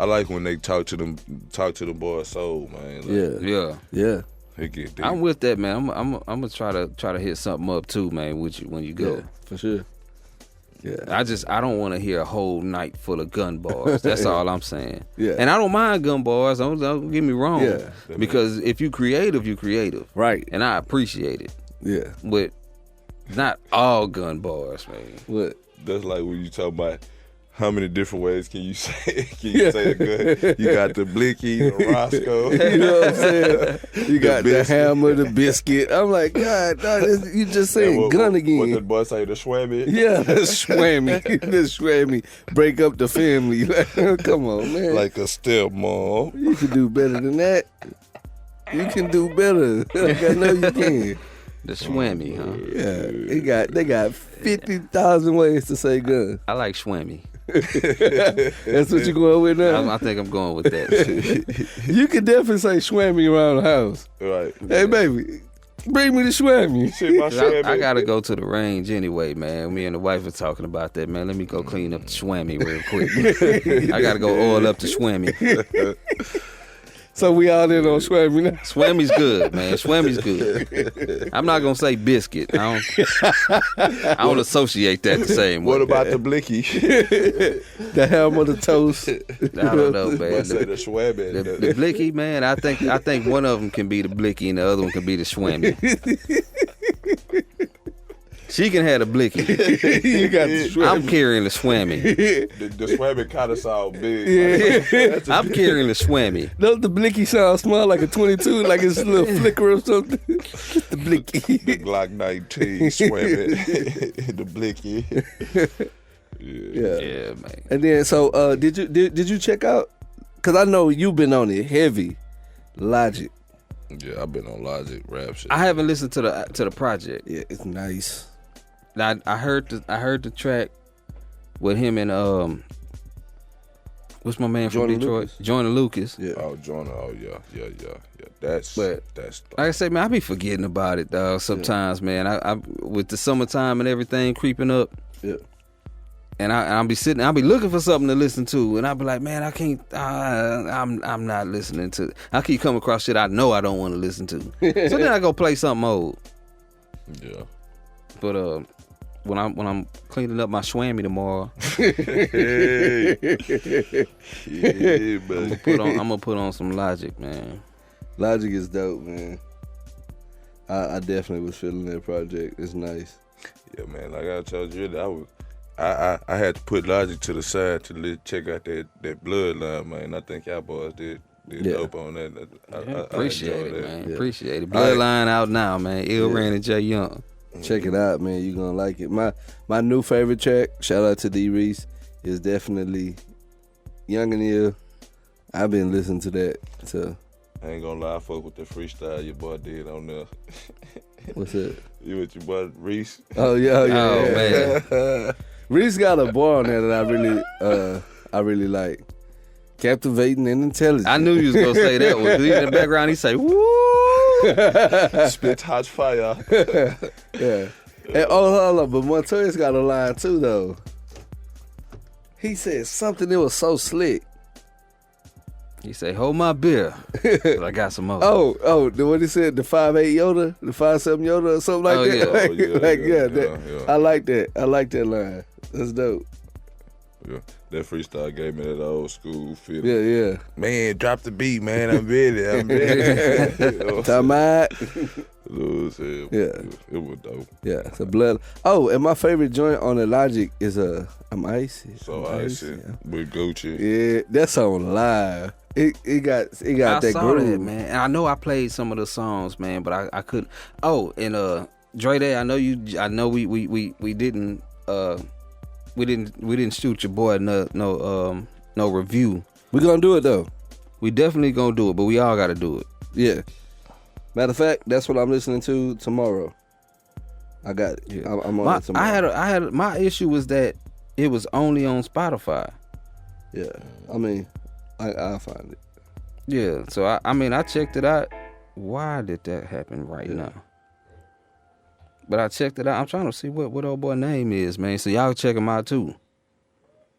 Speaker 4: like when they talk to them boys soul, man. Like,
Speaker 5: Yeah.
Speaker 6: Yeah.
Speaker 4: it get deep.
Speaker 5: I'm with that, man. I'm gonna try to hit something up too, man. With you when you go.
Speaker 6: Yeah, for sure.
Speaker 5: I don't want to hear a whole night full of gun bars. That's all I'm saying.
Speaker 6: Yeah.
Speaker 5: And I don't mind gun bars. Don't get me wrong.
Speaker 6: Yeah.
Speaker 5: Because if you creative, you creative.
Speaker 6: Right.
Speaker 5: And I appreciate it.
Speaker 6: Yeah.
Speaker 5: But not all gun bars, man.
Speaker 6: What?
Speaker 4: That's like when you talk about how many different ways can you say the gun? You got the blicky, the Roscoe.
Speaker 6: You know what I'm saying? You got the
Speaker 4: biscuit.
Speaker 6: hammer, the biscuit. I'm like, God, dog, you just saying gun again.
Speaker 4: What the boy say, the swammy?
Speaker 6: Yeah, the swammy. The swammy. Break up the family. Come on, man.
Speaker 4: Like a stepmom.
Speaker 6: You can do better than that. You can do better. I know you can.
Speaker 5: The swammy, huh?
Speaker 6: Yeah, they got 50,000 ways to say gun.
Speaker 5: I like swammy.
Speaker 6: That's what you going with now?
Speaker 5: I think I'm going with that.
Speaker 6: You can definitely say swammy around the house.
Speaker 4: Right.
Speaker 6: Hey, baby, bring me the swammy.
Speaker 4: See my swammy.
Speaker 5: I gotta go to the range anyway, man. Me and the wife were talking about that, man. Let me go clean up the swammy real quick. I gotta go oil up the swammy.
Speaker 6: So we all in on swammy now.
Speaker 5: Swammy's good, man. Swammy's good. I'm not gonna say biscuit. I don't associate that the same way.
Speaker 4: What about the blicky?
Speaker 6: The hammer, the toast.
Speaker 5: I don't know, man.
Speaker 4: I say the swammy.
Speaker 5: The blicky, man. I think one of them can be the blicky and the other one can be the swammy. She can have the blicky.
Speaker 6: You got the swammy.
Speaker 5: I'm carrying the swammy.
Speaker 4: The swammy kind of sound big.
Speaker 5: I'm carrying the swammy.
Speaker 6: Don't the blicky sound small like a 22, like it's a little flicker or something? The blicky.
Speaker 4: The Glock 19 swammy. The blicky.
Speaker 6: Yeah.
Speaker 5: Yeah, man.
Speaker 6: And then, so did you check out? Because I know you've been on it heavy. Logic.
Speaker 4: Yeah, I've been on Logic rap shit.
Speaker 5: I haven't listened to the project.
Speaker 6: Yeah, it's nice.
Speaker 5: I heard the track with him and what's my man from
Speaker 6: Joyner
Speaker 5: Detroit?
Speaker 6: Lucas.
Speaker 5: Joyner Lucas.
Speaker 6: Yeah.
Speaker 4: Oh, Jonah. Oh, yeah. That's
Speaker 5: Like I say, man, I be forgetting about it, dog. Sometimes, man. I with the summertime and everything creeping up.
Speaker 6: Yeah.
Speaker 5: And I'll be looking for something to listen to, and I'll be like, man, I can't. I'm not listening to. I keep coming across shit I know I don't want to listen to. So then I go play something old.
Speaker 4: Yeah.
Speaker 5: But when I'm cleaning up my swammy tomorrow,
Speaker 4: Yeah, man.
Speaker 5: I'm gonna put on some Logic, man.
Speaker 6: Logic is dope, man. I definitely was feeling that project. It's nice.
Speaker 4: Yeah, man. Like I told you, I had to put Logic to the side to check out that Bloodline, man. I think y'all boys did dope on that. I
Speaker 5: Appreciate
Speaker 4: enjoyed
Speaker 5: it,
Speaker 4: that.
Speaker 5: man.
Speaker 6: Yeah.
Speaker 5: Appreciate it. Bloodline out now, man. Ran and Jay Young.
Speaker 6: Check it out, man. You're gonna like it. My new favorite track, shout out to D Reese, is definitely Young and Ill. I've been listening to that. So
Speaker 4: I ain't gonna lie, I fuck with the freestyle your boy did on there.
Speaker 6: what's that?
Speaker 4: You with your boy Reese?
Speaker 6: Oh yeah,
Speaker 5: Oh
Speaker 6: yeah.
Speaker 5: man.
Speaker 6: Reese got a bar on there that I really like. Captivating and intelligent.
Speaker 5: I knew you was gonna say that one. 'Cause he in the background, he say, "Woo!"
Speaker 4: Spit hot fire.
Speaker 6: Yeah. And hold on, but Montoya's got a line too though. He said something that was so slick.
Speaker 5: He say, "Hold my beer, but I got some more."
Speaker 6: What he said, the 5'8" Yoda, the 5'7" Yoda, or something like
Speaker 5: Oh,
Speaker 6: that.
Speaker 5: yeah.
Speaker 6: Like,
Speaker 4: Oh, yeah,
Speaker 6: like,
Speaker 4: yeah,
Speaker 6: that.
Speaker 4: yeah.
Speaker 6: I like that. I like that line. That's dope.
Speaker 4: Yeah. That freestyle gave me that old school feel.
Speaker 6: Yeah.
Speaker 4: Man, drop the beat, man. I'm ready. I'm ready.
Speaker 6: Time out.
Speaker 4: Yeah. It was dope.
Speaker 6: Yeah, it's a blood. Oh, and my favorite joint on the Logic is I'm Icy.
Speaker 4: So
Speaker 6: I'm
Speaker 4: I said with Gucci.
Speaker 6: Yeah, that's on live. It got
Speaker 5: I
Speaker 6: that
Speaker 5: saw
Speaker 6: groove.
Speaker 5: that, man. And I know I played some of the songs, man, but I couldn't. Oh, and Dre Day, I know we didn't shoot your boy no review.
Speaker 6: We gonna do it though.
Speaker 5: We definitely gonna do it, but we all gotta do it.
Speaker 6: Yeah. Matter of fact, that's what I'm listening to tomorrow. I got it.
Speaker 5: Yeah.
Speaker 6: I'm on it tomorrow.
Speaker 5: I had my issue was that it was only on Spotify.
Speaker 6: Yeah. I mean, I'll find it.
Speaker 5: Yeah, so I checked it out. Why did that happen right now? But I checked it out. I'm trying to see what old boy name is, man. So y'all check him out too.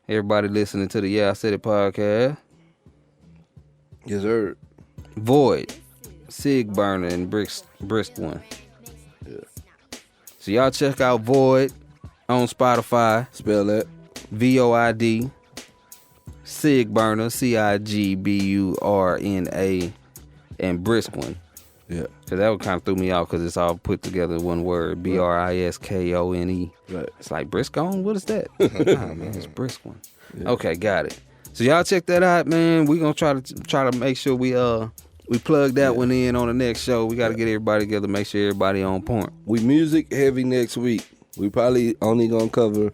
Speaker 5: Everybody listening to the Yeah I Said It podcast.
Speaker 6: Yes, sir.
Speaker 5: Void, Sig Burner, and Brisk one.
Speaker 6: Yeah.
Speaker 5: So y'all check out Void. on Spotify.
Speaker 6: Spell that.
Speaker 5: VOID. Sigburner, CIGBURNA, and Briskone.
Speaker 6: Yeah.
Speaker 5: Cause that kind of threw me off because it's all put together in one word. BRISKONE.
Speaker 6: Right.
Speaker 5: It's like Briskone? What is that? Nah, man, it's Briskone. Yeah. Okay, got it. So y'all check that out, man. We gonna try to make sure we plug that one in on the next show. We gotta get everybody together, make sure everybody on point.
Speaker 6: We music heavy next week. We probably only gonna cover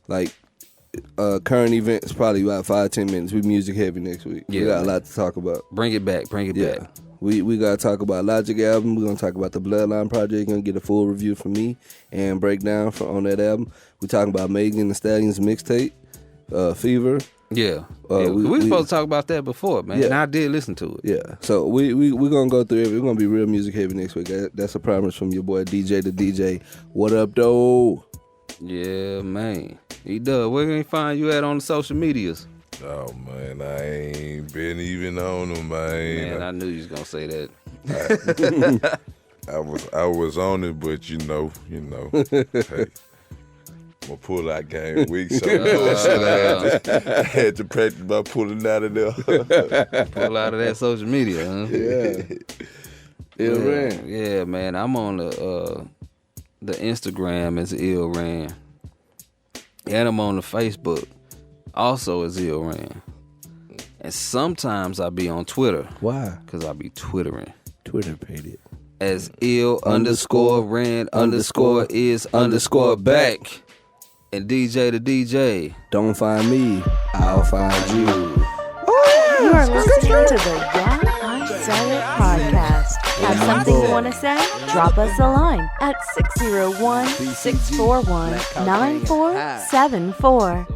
Speaker 6: like current events, probably about 5-10 minutes. We music heavy next week.
Speaker 5: Yeah,
Speaker 6: we got
Speaker 5: man.
Speaker 6: a lot to talk about.
Speaker 5: Bring it back. Back.
Speaker 6: We gotta talk about Logic album. We're gonna talk about the Bloodline project. Gonna get a full review from me and breakdown on that album. We talking about Megan Thee Stallion's mixtape, Fever.
Speaker 5: Yeah.
Speaker 6: We
Speaker 5: we supposed to talk about that before, man.
Speaker 6: Yeah.
Speaker 5: And I did listen to it.
Speaker 6: Yeah. So we gonna go through it. We're gonna be real music heavy next week. That's a promise from your boy DJ the DJ. What up, though?
Speaker 5: Yeah, man. He does. Where can he find you at on the social medias?
Speaker 4: Oh man, I ain't been even on them, man.
Speaker 5: Man, I knew you was gonna say that.
Speaker 4: I was on it, but you know, hey, my pull-out game weak, so I had to practice by pulling out of there.
Speaker 5: Pull out of that social media, huh?
Speaker 6: Ill Ran.
Speaker 5: Yeah, man. I'm on the Instagram as Ill Ran. And I'm on the Facebook also as Ill Ran. And sometimes I be on Twitter.
Speaker 6: Why?
Speaker 5: Because I be twittering.
Speaker 6: Twitter paid it.
Speaker 5: As Ill_Ran_is_back. And DJ the DJ.
Speaker 6: Don't find me, I'll find you.
Speaker 1: You are listening to the Yeah, I Said It podcast. Have something you want to say? Drop us a line at 601-641-9474.